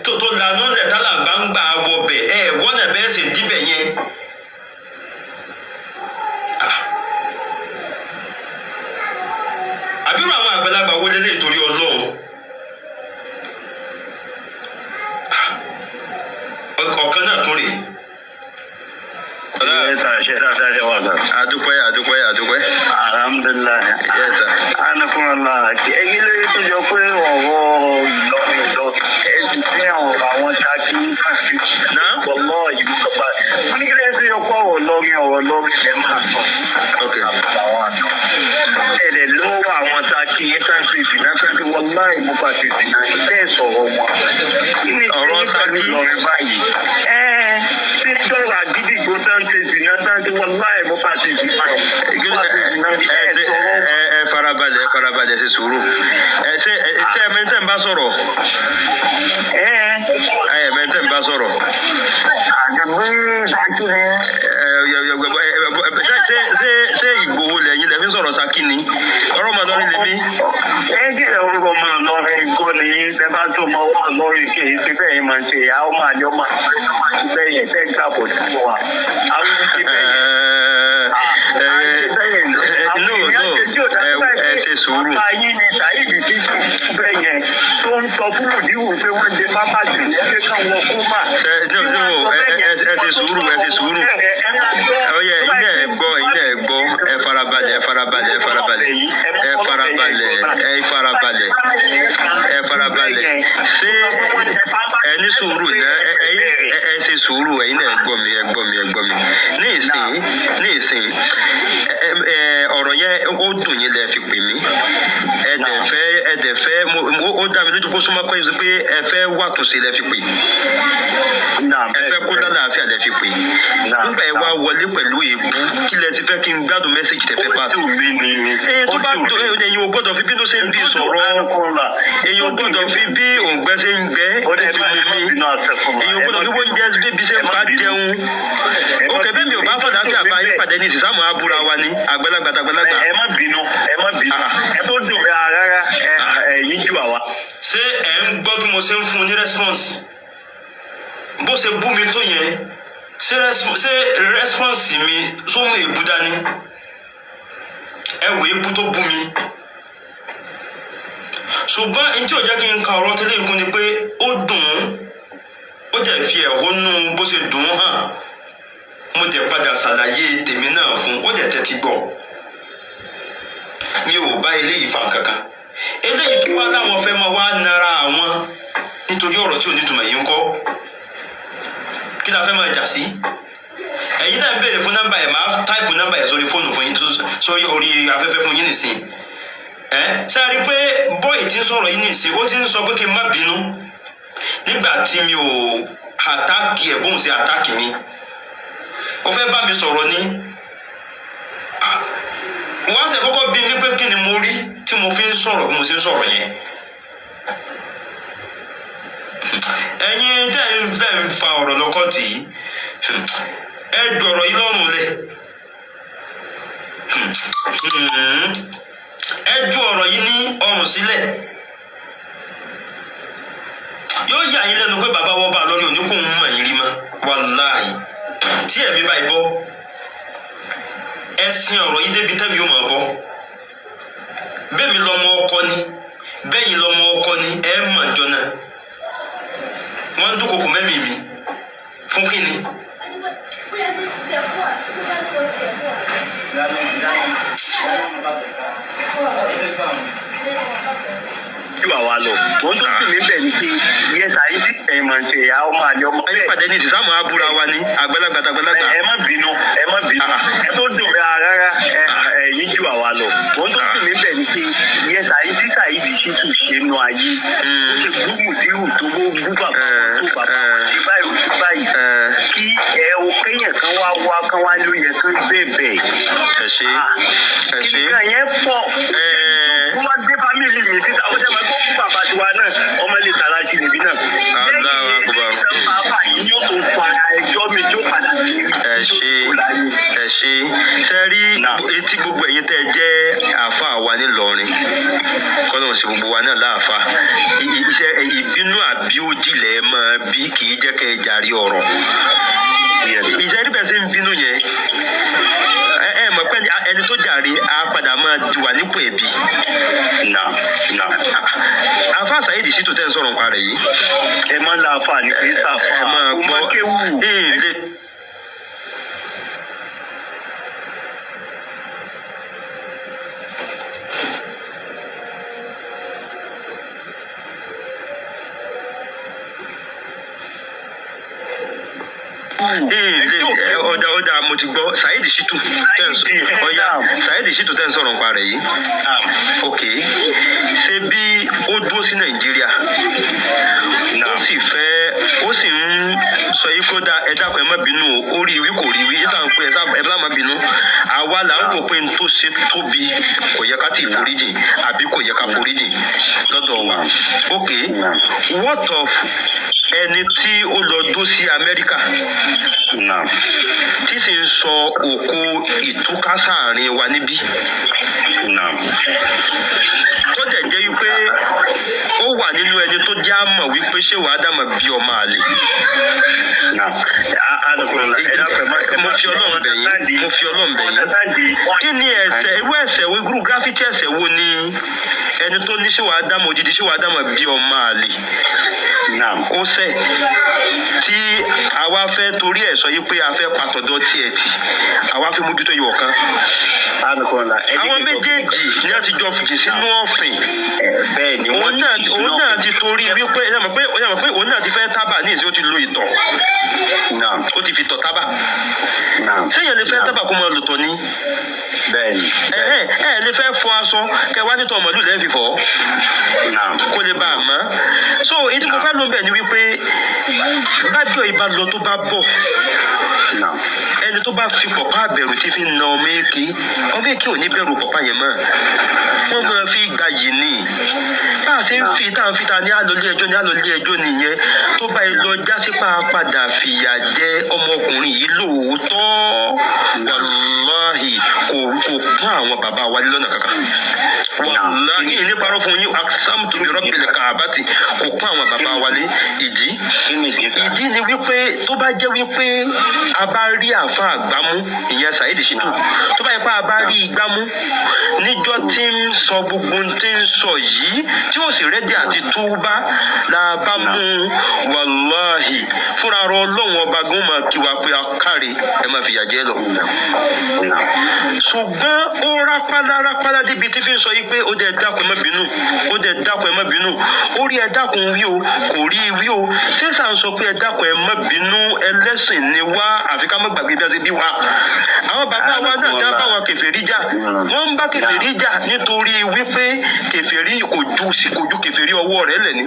tó lanú lẹ̀ tálàgbà ń gbà wọbẹ̀ ẹ̀ wọ́n náà bẹ́ẹ̀ sì díbẹ̀ yẹn. Àbírò àwọn àgbàlagbà wo lélẹ̀ torí Ọlọ́run? Ọ̀kan náà tún rè. Adúpẹ́. Alhamdulilayi. Anakunla. Ẹyin lórí tó jọ pé ọ̀rọ̀ Ìlọrin sí àwọn Ṣakí káàkiri. Wọ́lọ́ ìlú kọ́pá. Wọ́n ní kí lẹ́yìn tó yọ pé ọ̀rọ̀ lọ́rin lẹ́ máa sọ. Ẹ̀dẹ̀ ló wà àwọn Ṣakí káàkiri ìsìnká káàkiri wọ́lá ìmúpa ti ìsìnká bẹ́ẹ̀ sọ̀rọ̀ wọn. Kí ni ọ̀rọ̀ Ṣakí lọ́rin báyìí? Tí sọ̀rọ̀ àgídìgbò táǹtì ìsìnká táǹtì wọ́lá ìmúpa ti ìsìnká. Ẹ farabalẹ̀ ṣe sùúrù. Ṣé ẹ̀mẹ́ntẹ́ ń bá sọ̀rọ̀? Ẹ̀mẹ́ntẹ́ ń bá sọ̀rọ̀. Ṣé Ìgbòho lẹ́yìn lẹ́fí sọ̀rọ̀ Ṣakí ni? Ọ̀rọ̀ ọmọ lọ́rin lè mí. Ẹ̀jẹ̀ orúkọ máa lọ́rin kọ́ ni ẹ bá tó mọ wà lórí kí èyí ti bẹ́ẹ̀ máa ṣe ìyá ọmọ àjọ máa ti bẹ́ẹ̀ yẹn tẹ́ gbà bọ̀ sí wa àwọn ti bẹ́ẹ̀ yẹn. ẹ ti sùúrù. ọba yín ni Saheed Shittu bẹ́ẹ̀ yẹn tó ń sọ fún òdìwò pé wọ́n ṣe pápá jù ní ẹgbẹ́ káwọn kó mà. ẹ ti sùúrù ẹ ti sùúrù. ọyẹ ilé ẹ gbọ́ ẹ farabalẹ̀ ẹ farabalẹ̀ ẹ farabalẹ̀ ẹ farabalẹ̀ ẹ farabalẹ̀ ẹ farabalẹ̀ ṣé ẹ ní sùúrù náà ẹ ti sùúrù ẹ̀yin náà ẹ gbọ́ mi ní ìsìn ọ̀rọ̀ yẹn ó dùn yín lẹ fi pè mí ẹ dẹ̀ fẹ́ ó dá mi lójú kó súnmọ́ pé ẹ fẹ́ wà tó ṣe lẹ fi pè ẹ fẹ́ kó lálàáfíà lẹ fi pè nígbà ẹ wá wọlé pẹ̀lú èébú kí lẹ ti fẹ́ kí n gbádùn mẹ́sẹ̀gì tẹ fẹ́ pàtó. tó bá dùn èyàn ò gbọ́dọ̀ fi bí tó ṣe ń bí sọ̀rọ̀ èyàn ò gbọ́dọ̀ fi bí òǹgbẹ ṣe ń gbẹ ó ti mú mi èyàn ò gbọ́dọ̀ fi bóúnjẹ débi ṣe ń bá jẹun. ó kẹ́bẹ́ mi ò bá fọ̀dà sí àbá yín pàdé ní ìsìsámù abúra wa ní àgbàlagbà. ẹ má bínú ẹ tó dùn mí rárá ẹ̀yin jù àwa. ṣé ẹ ń gbọ́ bí mo ṣe ń fún un ní rẹ́spọ́nsì bó ṣe bú mi tó yẹn ṣé rẹ́spọ́nsì mi sóhun èébú dání ẹ wò èébú tó bú mi ṣùgbọ́n ní tí ò jẹ́ kí n ka ọ̀rọ̀ tẹ́lẹ̀ ìkún ni pé ó dùn ún ó jẹ́ fi ẹ̀hónú bó ṣe dùn ún hàn mo dẹ̀ padà ṣàlàyé tèmi náà fún ó dẹ̀ tẹ́tí gbọ́ mi ò bá eléyìí fa kankan eléyìí tó wá láwọn fẹ́ máa wá nara àwọn nítorí ọ̀rọ̀ tí ò ní túmọ̀ yìí ń kọ́ kí la fẹ́ máa jà sí ẹ̀yin náà ń béèrè fún nọ́mbà ẹ̀ máa táìpù nọ́mbà ẹ̀ sórí fóònù fún yín sórí orí afẹ́fẹ́ fún yín nìsín ṣe rí i pé bọ́ọ̀ì tí ń sọ̀rọ̀ yín nìsín ó ti ń sọ pé kí n má bínú nígbà tí mi ò àtáàkì ẹ̀ bóun ṣe àtáàkì mi ó fẹ́ bá mi sọ̀rọ̀ ní wọ́n á ṣe kọ́kọ́ bí mi pé kí ni mo rí tí mo fi ń sọ̀rọ̀ bí mo ṣe ń sọ̀rọ̀ yẹn ẹ̀yin tẹ́ ń fa ọ̀rọ̀ lọ́kọ́ tì í ẹ gbọ̀rọ̀ yìí lọ́rùn lẹ̀ ẹ ju ọ̀rọ̀ yìí ní ọrùn sílẹ̀ yóò yà yín lẹ́nu pé bàbá wọ́n bá lórí oníkùn mọ̀ yín rí mọ́ wàláhì tí ẹ̀mí báyìí bọ́ ẹ̀sìn ọ̀rọ̀ yìí débi tẹ́mi yóò máa bọ́ bẹ́ẹ̀ mi lọ́mọ ọkọ ni bẹ́yìn lọ́mọ ọkọ ni ẹ mọ̀ jọ náà wọ́n ń dúnkokò mẹ́mí mi fún kíni. Ju àwa lọ wọ́n tó sì mí bẹ̀ ní kí yẹ Saheed ẹ̀yìn máa ń ṣe ìyá ọmọ àjọ ọmọ. ẹ pàdé ní ìsìsámù abúra wa ní àgbàlagbà. ẹ má bínú ẹ tó dùn mí rárá ẹ̀yin ju àwa lọ wọ́n tó sì mí bẹ̀ ní kí yẹ Saheed Shittu ṣe nu ayé ó ṣe gbúgbù dírù tó bó bú bàbá tó bàbá ṣe báyìí ó ṣe báyìí kí ẹ o kéèyàn kan wá ló yẹ kán bẹ́ẹ̀ kí nìkan yẹn pọ̀ kó wá gbé fámìlì mi síta ó jẹ́ máa gbọ́ fún bàbá tiwa náà ọmọ ilé ìtara jì níbí náà lẹ́yìn bàbá yìí yóò tó fa ẹjọ́ mi tó padà sí ẹ ṣe sẹ́rí etí gbogbo ẹ̀yin tẹ́ ẹ jẹ́ àáfàá wa nílọrin kọ́nà sí gbogbo wa náà láàfáà iṣẹ́ ìbínú àbí òjìlẹ̀ máa bí kì í jẹ́ kẹ́ ẹ jàre ọ̀rọ̀ ìṣẹ́rí bẹ́ẹ̀ sí ń bínú yẹn ẹ mọ̀ pé ẹni tó jàre á padà máa wà nípò ẹ̀bí. àáfàá Saheed Shittu tẹ́ ń sọ̀rọ̀ nípa rẹ̀ yìí. ẹ máa ń la àáfàá ní kí sáfà ẹ máa gbọ́ ọjà mo ti gbọ́ Saheed Shittu Saheed Shittu tẹ́ ń sọ̀rọ̀ nípa rẹ̀ yìí. ok ṣé bí ó dúró sí Nàìjíríà ó sì ń sọ yìí kó ẹ dákun ẹ má bínú ó rí ìwé kò rí ìwé yíta ń pè ẹ bá má bínú àwa là ń wò pé n tó ṣe tóbi kò yẹ ká tì í foríjì àbí kò yẹ ká foríjì lọ́dọ̀ wa. ok what of ẹni tí ó lọ dó sí Amẹ́ríkà tí sì ń sọ òkú ìtúká sáàrin wa níbí. Tó dẹ̀ jẹ́ wípé ó wà nínú ẹni tó jẹ́ àmọ̀ wípé ṣé wàá dàmọ̀ bí ọmọ àlè. Mo fi Ọlọ́run bẹ̀ yín. Kí ni ẹ̀ṣẹ̀ irú ẹ̀ṣẹ̀ wo irú gráfítì ẹ̀ṣẹ̀ wo ni ẹni tó ní ṣé wàá dàmọ̀ òjijì ṣé wàá dàmọ̀ bí ọmọ àlè? Ó ṣẹ̀ tí àwa fẹ́ torí ẹ̀ sọ yí pé a fẹ́ pàtọ́dọ̀ tiẹ̀ tì àwa fi mójútó ìwọ̀ kan. Àwọn méjèèjì ní àti jọ fìdí sínú ọ̀fìn. Òun náà ti torí wípé ẹ mọ̀ pé òun náà ti fẹ́ tábà ní ìsìn ó ti lo ìtọ̀. Ó ti fi tọ̀ tábà. Ṣéyàn lè fẹ́ tábà kó máa lò tọ̀ ní? Ẹ lè fẹ́ fọ aṣọ kẹwàá nítọ̀ ọmọdún lẹ́ẹ̀ fi fọ́. Kó lè bá a mọ́. So ìdí mo fẹ́ ló bẹ̀ ni wípé bájọ́ ìbá lọ tó bá bọ̀. Ẹni tó bá fi pọ̀pá àbẹ̀rù tí fi na ọmọ èké ò ní bẹ̀rù pọ̀pá yẹn mọ́. Wọ́n máa fi gba yìí ní. Bá a ṣe ń fi tá à ń fi ta ní àlọ́lé ẹjọ́ nìyẹn tó bá yẹ lọ jásí padà fìyà jẹ ọmọkùnrin yìí lóòótọ́. Wàláhì kò pọ́n àwọn bàbá wa lọ́nà kankan. Wàláhì ní parọ́ fún yín aqsamtu bi rabbil kaabati kò pọ́n àwọn bàbá wa lé. Ìdí ni wípé tó bá jẹ́ wípé a bá rí àfa àgbámú ìyẹn Saheed Shittu tó bá yẹ pé a bá rí ìgbámú níjọ́ tí ń sọ gbogbo tí ń sọ yìí tí ó sì rẹ́dí àti túbá la bá mú wàláhì fúnra rọ Ọlọ́run ọba gan máa kí wa pé a káre ẹ máa fìyà jẹ lọ. Ṣùgbọ́n ó rápálá débi tí fi ń sọ yìí pé ó dẹ̀ dákun ẹ má bínú ó rí ẹ dákun wí o kò rí wí o sísà ń sọ pé ẹ dákun ẹ má bínú ẹlẹ́sìn ni wá àfi ká má gbàgbé bí a ti bí wa. Àwọn bàbá wa náà dá báwọn kèfèrí jà wọ́n ń bá kèfèrí jà nítorí wípé kèfèrí kò ju kèfèrí ọwọ́ rẹ̀ lẹ̀ ni.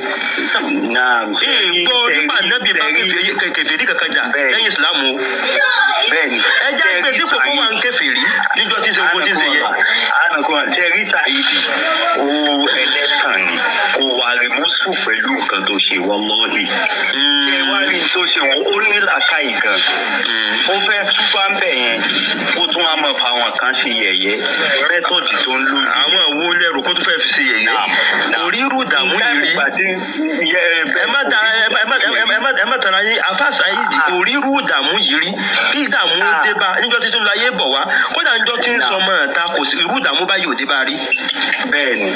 Ìgbọ́ nípa nẹ́bí bá kèfèrí kankan jà lẹ́yìn ìsìlámù. Ẹ jẹ́ pé dípò kó wà ń kèfèrí níjọ́ tí ń ṣe owó tí ń ṣe yẹ. Ṣẹ́rí Saheed ó ẹlẹ́tàn ni kò wà rìmúsù pẹ̀lú nǹkan tó ṣe wọ́n lọ́ọ̀dì. Ṣé wá rí tó ṣe wọn ó ní làákàyè gan. Ó fẹ́ túbá ń bẹ̀ yẹn ó tún á mọ̀ fáwọn kan ṣe yẹ̀yẹ́ mẹ́tọ̀dì tó ń lò ní. Àwọn wo lẹ́rù kó tún fẹ́ fi ṣe yẹ̀yẹ́? Orí irú ìdààmú yìí rí. Ẹ má tara yín àfa Saheed orí irú ìdààmú yìí rí. Bí ìdààmú ó dé bá níjọ́ tí tún láyé bọ̀ wá kódà níjọ́ tí ń sọ mọ́ ẹ̀ta kò sí irú ìdààmú báyìí ò dé bá rí. Bẹ́ẹ̀ni.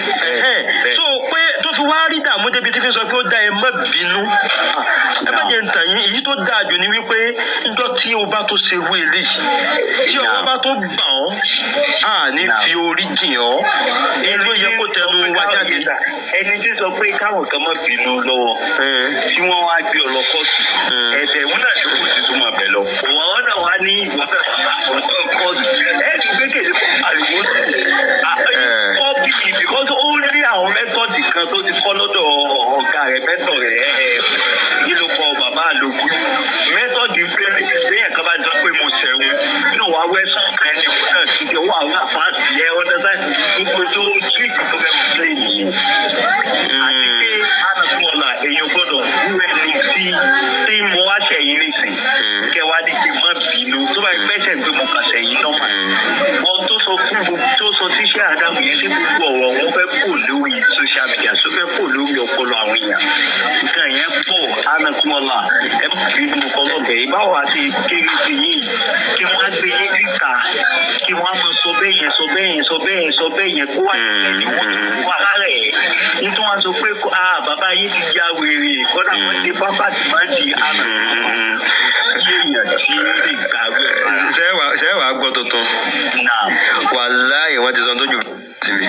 So pé tó fi wá rí ìdààmú débi tí fi sọ pé ó dá ẹ má bínú. Ẹ má jẹ́ ntàn yín èyí tó dáa jù ni wípé níjọ́ tí o bá tó ṣe wé lè tí ọwọ́ bá tó gbà ọ́ à ní fi orí jìn ọ́ inú yẹ kó tẹnu wá jáde. Ẹni tí sọ pé káwọn kan má bínú lọ́wọ́ tí wọ́n wá gbé ọ lọ kóòtù ẹ̀sẹ̀ ìwọ́n náà ṣe kó sì túmọ̀ bẹ̀ lọ. Òwò náà wá ní ìwọ́fẹ́ kóòtù ẹ̀ẹ́dì gbẹ́kẹ̀lé àlùwò kọ́bí because ó rí àwọn mẹ́tọ́dì kan tó ti kọ́ lọ́dọ̀ ọ̀gá rẹ̀ mẹ́tọ̀ rẹ̀ kí ló kọ bàbá àlòkù mẹ́tọ́dì fẹ́rẹ̀ lẹ́yìn kan bá jọ pé mo ṣẹ̀wọ̀n náà wá wẹ́sùn kan ẹni kó náà ti jẹ́ wà wá fáàtì ẹ̀ ọ́dẹ́ sáà gbogbo tó tíríkì tó fẹ́ mọ̀ lẹ́yìn yìí. Àti pé ánàkúnmọ̀lá èèyàn gbọ́dọ̀ wú ẹni tí mo wá ṣẹ̀yìn nìsín kẹwàá ní kí n má bínú tó bá pẹ́sẹ̀ pé mo kà ṣẹ̀yìn nọ́mà. Wọ́n tó sọ fún gbogbo tó sọ tíṣẹ́ àdàmù yẹn sí gbogbo ọ̀rọ̀ wọn fẹ́ kó lórí social media tó fẹ́ kó lórí ọpọlọ àwọn èèyàn. Nǹkan yẹn pọ̀ ánàkúnmọ̀lá ẹ má bínú ọlọ́bẹ̀ yìí báwo àti kéré sí yìí kí wọ́n á gbé yín síta kí wọ́n á máa sọ bẹ́ẹ̀ yẹn kó wà ní wà lára ẹ̀. Nítorí wọ́n sọ pé bàbá yìí ti já wèrè kọ́dà wọ́n ṣe pápá tí máa di ṣé wàá gbọ́ tuntun? Wàláhì wọ́n ti sọ tójú sí mi.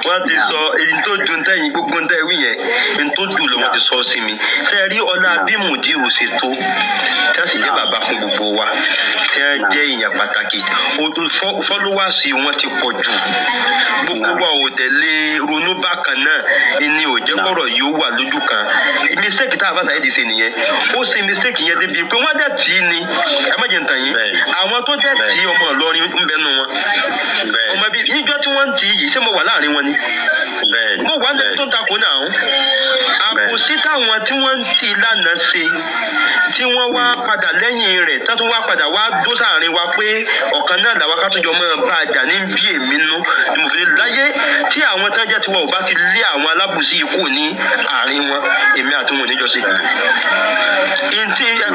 Wọ́n ti sọ èyí tó ju ntẹ́yìn gbogbo ntẹ́ wí yẹn èyí tó jù lọ wọ́n ti sọ sí mi. Ṣé rí ọlá bí mùdírù ṣe tó tí wọ́n sì jẹ́ bàbá fún gbogbo wa tí wọ́n jẹ́ èèyàn pàtàkì fọ́lọ́wàsì wọn ti pọ̀ jù. Gbogbo wa ò tẹ̀lé ronú bákan náà ni ò jẹ́ kọ́rọ̀ yóò wà lójú kan. Mistake tá a bá Saheed ṣe nìyẹn ó ṣe mistake yẹn débi pé wọ́n dẹ̀ tì í ni ẹ má jẹ́ ntàn yín àwọn tó dẹ̀ tì í ọmọ Ìlọrin ń bẹnu wọn. Ọmọ bíi níjọ́ tí wọ́n ń tì í yìí ṣé mo wà láàrin wọn ni. mo wà ní tó takò náà àbòsí táwọn tí wọ́n ti lánàá ṣe tí wọ́n wá padà lẹ́yìn rẹ̀ tó tún wá padà wá dó sáàrin wa pé ọ̀kan náà làwọn akátúnjọ máa bá a jà ní bí èmi nú ni mo fi láyé tí àwọn tó jẹ́ tiwọn ò bá ti lé àwọn alábòsí ikú ní àárín wọn èmi àti wọn ò níjọ sí.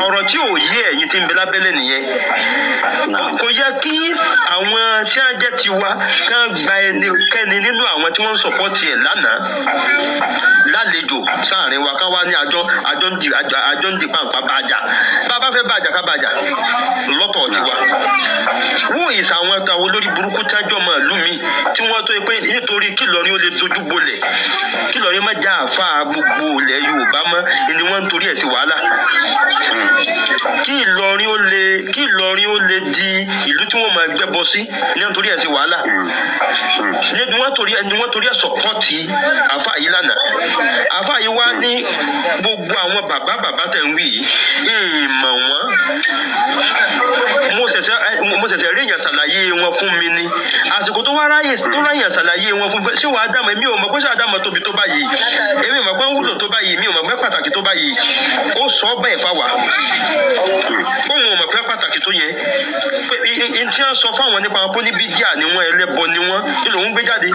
ọ̀rọ̀ tí ò yé ẹ̀yin tí ń bẹ lábẹ́lẹ̀ nìyẹn kò yẹ kí àwọn tí wọ́n jẹ́ tiwa kán gba ẹnikẹ́ni nínú àwọn tí wọ́n ń sọ̀pọ̀tì ẹ̀ lánàá lálejò sáàrin wa ká wá ní àjọ ń di pàǹpá bàjà bàbá fẹ́ bàjà ká bàjà lọ́tọ̀ tiwa. wọ́n ìsà àwọn táwọn olórí burúkú tájọ́ máa lù mí tí wọ́n tó pé nítorí kí Ìlọrin ó lè dojú bolẹ̀ kí Ìlọrin má já àfa gbogbo ilẹ̀ Yorùbá mọ́ ni wọ́n ń torí ẹ̀ ti wàhálà. kí Ìlọrin ó lè di ìlú tí wọ́n máa gbẹ́bọ sí ni wọ́n torí ẹ̀ ti wàhálà. ni wọ́n torí ẹ̀ sọ̀pọ̀tì àfa yìí lánàá. àfa yìí wá ní gbogbo àwọn bàbá tẹ̀ ń wí yìí ìmọ̀ wọn mo ṣẹ̀ṣẹ̀ rí èèyàn ṣàlàyé wọn fún mi ni àsìkò tó ráyè ṣàlàyé wọn fún mi ṣé wàá dàmọ́ èmi ò mọ̀ pé ṣé àdàmọ́ tóbi tó báyìí èmi ò mọ̀ pé ń wúlò tó báyìí mi ò mọ̀ pé pàtàkì tó báyìí ó sọ ọ́ bẹ́ẹ̀ fáwa òun ò mọ̀ pé pàtàkì tó yẹn pé n tí wọ́n sọ fáwọn nípa wọn pé ní bídíà ni wọ́n ẹlẹ́bọ ni wọ́n nílò ń gbé jáde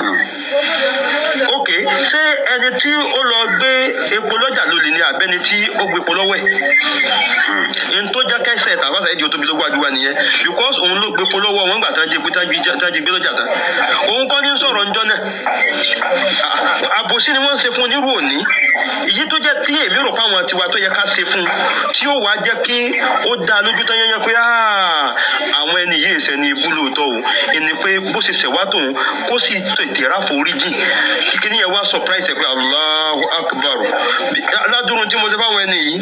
ok ṣé ẹni tí ó lọ gbé epo lọ́jà lólè ni àbẹ́ni tí ó gbé epo lọ́wọ́ ẹ̀ n tó jẹ́ kẹsẹ̀ tàbá Saheed ó tóbi lógún àdúrà nìyẹn because òun ló gbé epo lọ́wọ́ wọn gbà tájí gbé lọ́jà tán òun kọ́ ní sọ̀rọ̀ ńjọ́ náà àbòsí ni wọ́n ń ṣe fún onírú òní èyí tó jẹ́ tí èmi rò fáwọn tiwa tó yẹ ká ṣe fún tí ó wàá jẹ́ kí ó dá lójú tán yẹn pé àwọn ẹni yìí ṣe ni ibú lóòótọ́ o ẹni pé bó ṣe ṣẹ̀wá tòun kó sì tètè ráforíjì kíkiri yẹn wá surprise ẹ̀ pé Allahu Akbar aládùrún tí mo ṣe fáwọn ẹni yìí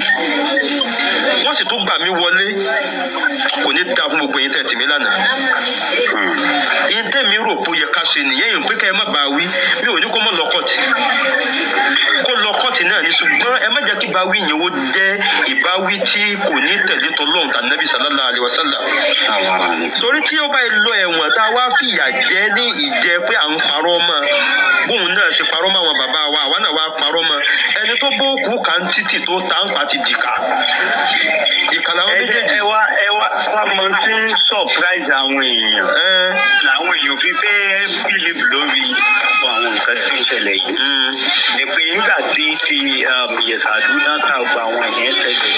wọ́n sì tún gbà mí wọlé kò ní dáa fún gbogbo yín tẹ̀ tì mí lánàá. ìdẹ́ mi rò pé ó yẹ ká ṣe nìyẹn yìí pé ká ẹ má bàa wí mi ò ní kó mọ́ lọ́kọ̀tì kó lọ́kọ̀tì náà ní ṣùgbọ́n ẹ má jẹ́ kí ìbáwí yẹn ó jẹ́ ìbáwí tí kò ní tẹ̀lé tọ́lọ́hùn tànàbí sallallahu alaihi wasallam. torí tí ó bá lọ ẹ̀wọ̀n tá a wá fìyà jẹ ní ìjẹ pé à ń parọ́ mọ́ bóun náà ṣe parọ́ mọ́ àwọn bàbá wa àwa náà wá parọ́ mọ́ ẹni tó bó kú kà ń títì tó tá ń pa ti dìkà ìkàlà wọn méjèèjì. ẹ wá mọ tí ń surprise àwọn èèyàn làwọn èèyàn fi fẹ́ bílíìfù lórí àwọn nǹkan tí ń ṣẹlẹ̀ yìí ni pé nígbà tí Yẹ̀sàdú náà ká gba àwọn èèyàn ṣẹlẹ̀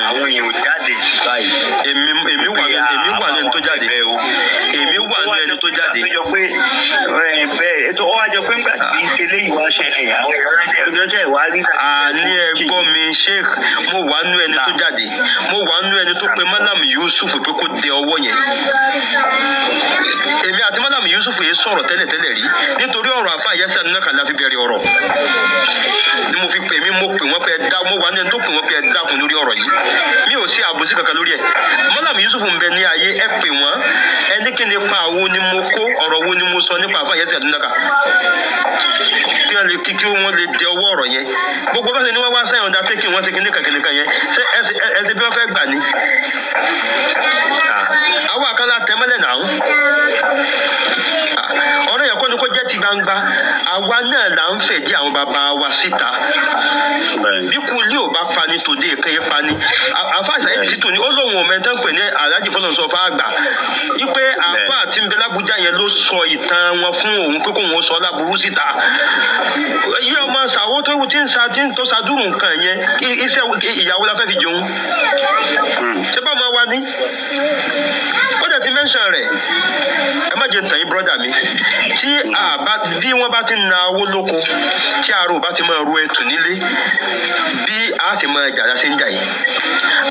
àwọn èèyàn jáde jù báyìí. èmi wà ní ẹni tó jáde. èmi wà ní ẹni tó jáde. bẹ́ẹ̀ ètò ọwọ́ àjọ pé nígbà tí ìṣẹ̀lẹ̀ yìí wá ṣẹlẹ̀ àwọn èèyàn rẹ̀ wá rí. àní ẹ̀gbọ́n mi Sheikh mo wà nú ẹni tó jáde mo wà nú ẹni tó pe Malam Yusuf pé kó dẹ ọwọ́ yẹn. èmi àti Malam Yusuf yìí sọ̀rọ̀ tẹ́lẹ̀ rí nítorí ọ̀rọ̀ àfa àyẹ́sẹ̀ náà kàn láfi bẹ̀rẹ̀ ọ̀rọ̀ ni mo fi pè mí mo pè wọ́n pé ẹ dá mo wà ní ẹni tó pè wọ́n pé ẹ dákun lórí ọ̀rọ̀ yìí mi ò sí àbòsí kankan lórí ẹ̀ Malam Yusuf ń bẹ ní ayé ẹ pè wọ́n ẹni kí ni pa wo ni mo kó ọ̀rọ̀ wo ni mo sọ nípa àfa àyẹ́sẹ̀ náà kà kí wọ́n lè kí wọ́n lè dẹ ọwọ́ ọ̀rọ̀ yẹn gbogbo bá ṣe ni wọ́n wá sẹ́yìn ọ̀dà tẹ́kì wọ́n ṣe kíní kankan yẹn ṣé ẹsẹ̀ bí wọ́n fẹ́ gbà ní. àwọn àkàlà tẹ́mẹ́lẹ̀ náà ọ̀rọ̀ yẹn kọ́ ni kó jẹ́ ti gbangba àwa náà là ń fẹ̀dí àwọn bàbá wa síta bí kúlí ò bá pani tòde èkéyé pani àfa Saheed Shittu ni ó lóun ò mẹ́tẹ́ ń pè ní aláàjì fọlọ́n sọ fún àgbà wípé àfa àti nbẹ lábújá yẹn ló sọ ìtàn wọn fún òun pé kóun ó sọ láburú síta yí ọmọ sàwọ́ tó ti ń tó sadúrù nǹkan yẹn iṣẹ́ ìyàwó la fẹ́ fi jẹun ṣé bá máa wá ní ó dẹ̀ ti mẹ́ńsàn rẹ̀ ẹ má jẹ́ ntàn yín brọ́dà mi tí bí wọ́n bá ti ń na owó lóko tí àárò bá ti máa ru ẹtù nílé bí a ti máa jà láti ń jà yìí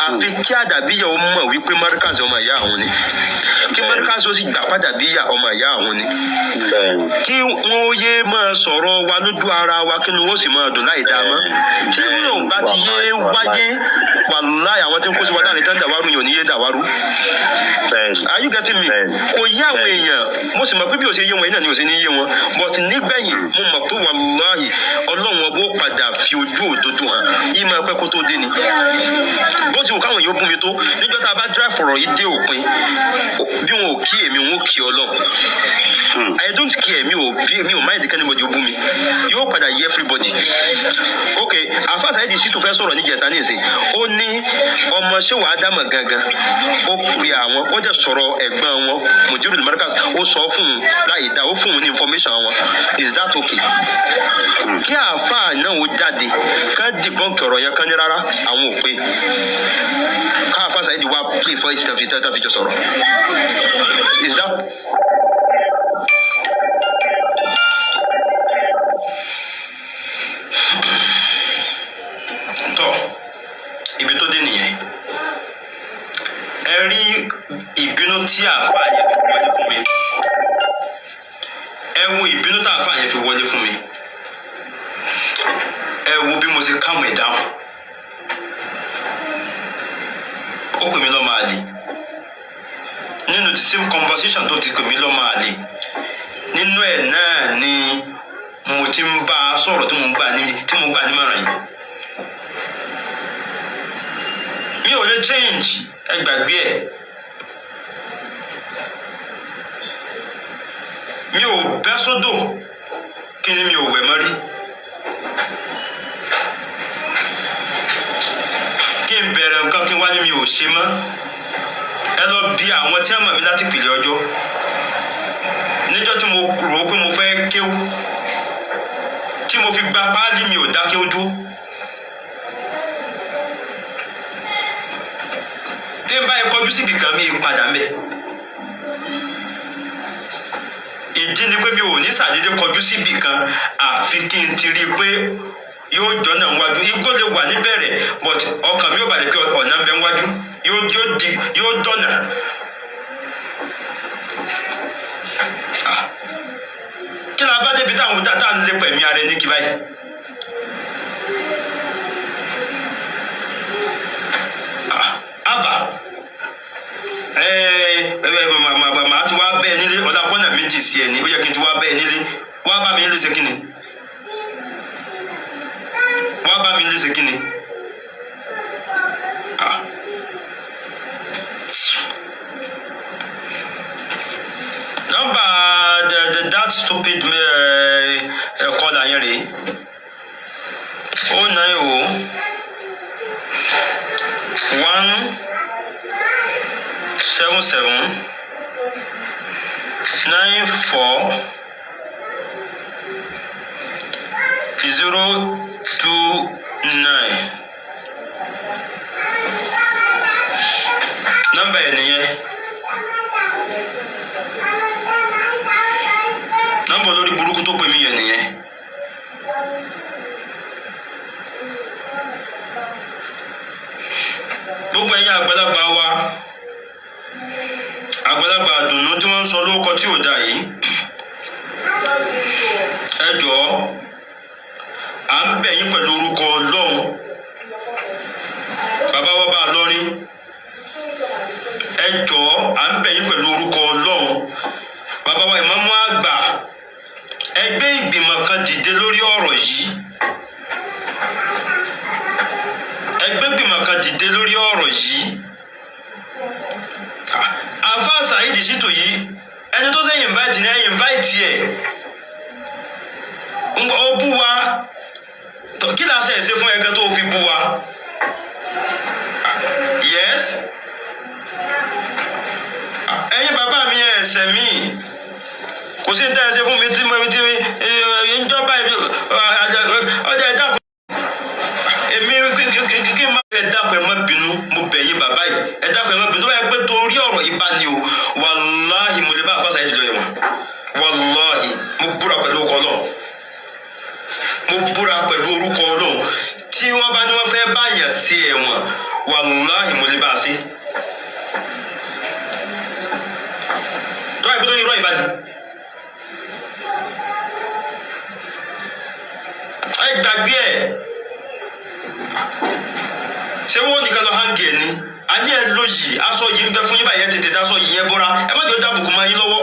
àfi kí àdàbíyà ó mọ̀ wípé mọ́ríkàsì ọmọ ìyá àwọn ni kí mọ́ríkàsì ó sì gbà pàdàbíyà ọmọ ìyá àwọn ni kí wọ́n yé máa sọ̀rọ̀ wa lójú ara wa kí ni wọ́n sì máa dùn láì dáa mọ́ tí wọ́n bá ti yé wáyé wàlúùláì àwọn tí ń kó sí wa láàrin tán dàwárù yóò ní yé dàwárù. Are you getting me? Kò yé àwọn èèyàn mo sì mọ̀ pé bí o ṣe yé wọn yìí náà ni o ṣe ní yé wọn but nígbẹ̀yìn mo mọ̀ pé wàlúùláì Ọlọ́run ọba ó padà fi ojú òdodo hàn yìí máa pẹ́ kó tó dé ni bó ti wù káwọn èèyàn bú mi tó níjọ́ tá a bá drive ọ̀rọ̀ yìí dé òpin bí wọn ò kí èmi wọn ò kí Ọlọ́run I don't care mi ò mind kẹ́ni mo jù bú mi yóò padà yẹ everybody ok Alfa Saheed Shittu fẹ́ sọ̀rọ̀ níjẹta ní ìsìn ó ní ọmọ ṣé wàá dámọ̀ gangan ó pè àwọn ó jẹ́ sọ̀rọ̀ ẹ̀gbọ́n wọn Mudiru Markaz ó sọ fún un láì dá ó fún un ní information wọn is that okay kí àáfàá náà ó jáde ká dìbọn kọ̀rọ̀ yẹn kán ní rárá àwọn ò pé ká Alfa Saheed wá play for it fi jọ sọ̀rọ̀ is that. tọ́ ibi tó dé nìyẹn ẹ rí ìbínú tí àáfàá yẹn fi wọlé fún mi ẹ wo ìbínú tí àáfàá yẹn fi wọlé fún mi ẹ wo bí mo ṣe calm ẹ̀ down ó pè mí lọ́mọ àlè nínú the same conversation tó ti pè mí lọ́mọ àlè nínú ẹ̀ náà ni mo ti ń bá a sọ̀rọ̀ tí mo gbà nímọ̀ràn yìí mi ò lè change ẹ gbàgbé ẹ mi ò bẹ́ sódò kí ni mi ò wẹ̀ mọ́ rí kí n bẹ̀rẹ̀ nǹkan kí n wá ní mi ò ṣe mọ́ ẹ lọ bí àwọn tí wọ́n mọ̀ mí láti pìlẹ̀ ọjọ́ níjọ́ tí mo rò ó pé mo fẹ́ kéwú tí mo fi gba páálí mi ò dá kéwú dúró. tí n bá yẹ kọjú síbi kan mi padà mẹ́ ìdí ni pé mi ò ní sàdédé kọjú síbi kan àfi kí n ti rí i pé yóò jọ́nà wájú igbó lè wà níbẹ̀rẹ̀ but ọkàn mi ò balẹ̀ pé ọ̀nà ń bẹ wájú yóò dọ̀nà. kí la bá débi táwọn tá à ń lé pẹ̀mí ara ẹni kí báyìí. àbá màá ti wá bẹ́ẹ̀ nílé ọ̀la kọ́nà méjì sí ẹni ó yẹ kí n ti wá bẹ́ẹ̀ nílé wá bá mi nílé ṣe kí ni wá bá mi nílé ṣe kí ni. Number that stupid caller yẹn rèé 09017940029 nọ́mbà ẹ̀ nìyẹn. nọ́mbà olórí burúkú tó pè mí yẹn nìyẹn. gbogbo ẹ̀yin àgbàlagbà wa àgbàlagbà àdùnnú tí wọ́n ń sọ lórúkọ tí ò dà yìí ẹ jọ̀ọ́ à ń bẹ̀ yín pẹ̀lú orúkọ Ọlọ́run bàbá wa bá lọ́rin ẹ jọ̀ọ́ à ń bẹ̀ yín pẹ̀lú orúkọ Ọlọ́run bàbá wa ìmáàmù àgbà ẹgbẹ́ ìgbìmọ̀ kan dìde lórí ọ̀rọ̀ yìí ẹgbẹ́ ìgbìmọ̀ kan dìde lórí ọ̀rọ̀ yìí Alfa Saheed Shittu yìí ẹni tó sẹ́yìn invite ni ẹ̀yìn invite ẹ̀ ó bú wa kí la ṣe ṣe fún ẹgbẹ́ tó fi bú wa yes ẹ̀yin bàbá mi ẹ̀ṣẹ̀ mi kò sí ní tẹ́ ẹ ṣe fún mi tí mo ti ìjọba ọjà ẹ̀dá èmi kí n má ẹ dákun ẹ má bínú mo bẹ̀ yín bàbá yìí ẹ dákun ẹ má bínú tó bá yẹ pé torí ọ̀rọ̀ yìí bá ní o wàláhì mo lè bá Alfa Saheed lọ ẹ̀wọ̀n wàláhì mo búra pẹ̀lú orúkọ Ọlọ́run mo búra pẹ̀lú orúkọ Ọlọ́run tí wọ́n bá ní wọ́n fẹ́ báyàn sí ẹ̀wọ̀n wàláhì mo lè bá a sí. tó bá yẹ pé tó ní irọ́ ìbàdí ẹ gbàgbé ẹ ṣé wọn nìkan lọ hangi ẹ ní àní ẹ lóyìí aṣọ yìí ń bẹ fún yín báyìí ẹ tètè dáṣọ yìí yẹn bọ́ra ẹ má jẹ́ ọjà àbùkù máa yín lọ́wọ́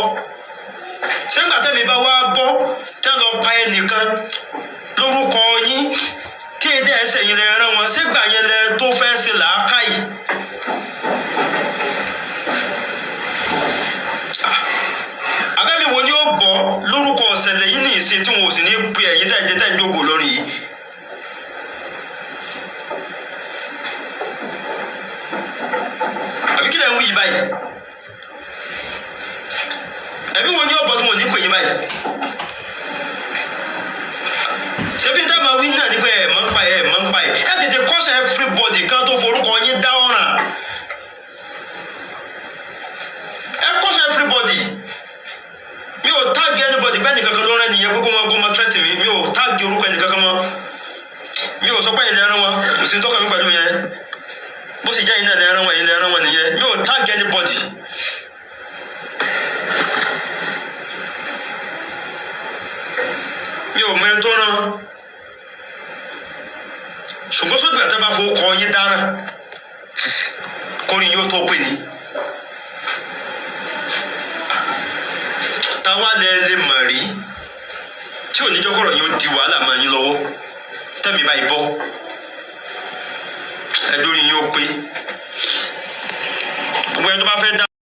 ṣé ń gbà tẹ́mi bá wá bọ́ tẹ́ lọ pa ẹnìkan lórúkọ ẹ̀yin lẹ rán wọn sígbà yẹn lẹ tó fẹ́ ṣe làákàyè. abẹ́mi wo ni ó bọ̀ lórúkọ ọ̀sẹ̀lẹ̀ yìí ní ìsìn tí wọn ò sì ní pe ẹ̀yin tẹ́ ń jókòó lórí yìí. àbí kí lẹ̀ ń wí yìí báyìí ẹ̀mí wo ni ó bọ̀ tí wọn ò ní pè yín báyìí. ṣebí n tábà wí náà ni pé ẹ̀ mọ́ ń pa ẹ̀ tètè kọ́sẹ̀ everybody kan tó forúkọ yín dá ọ̀ràn ẹ kọ́sẹ̀ everybody. mi ò tag anybody bẹ́ẹ̀ nìkan kan ló rẹ́ nìyẹn kókó máa tẹ́tì mi ò tag orúkọ ẹnìkan kan mọ́ mi ò sọ pé ilẹ̀ ẹran wọn kò sí tọ́ka mi pẹ̀lú yẹn bó sì jẹ́ ilẹ̀ ẹran wọn nìyẹn mi ò tag anybody. mi ò mẹ́rin tó rán ṣùgbọ́n sódì àti bá fowó kọ yín dára kórìí yóò tó pè ní. táwa lè mọ̀ rí tí ò ní jọ́kọ̀rọ̀ yóò di wàhálà máa yín lọ́wọ́ tẹ́mi báyìí bọ́ ẹjọ́ yín yóò pé gbogbo ẹni tó bá fẹ́ dá.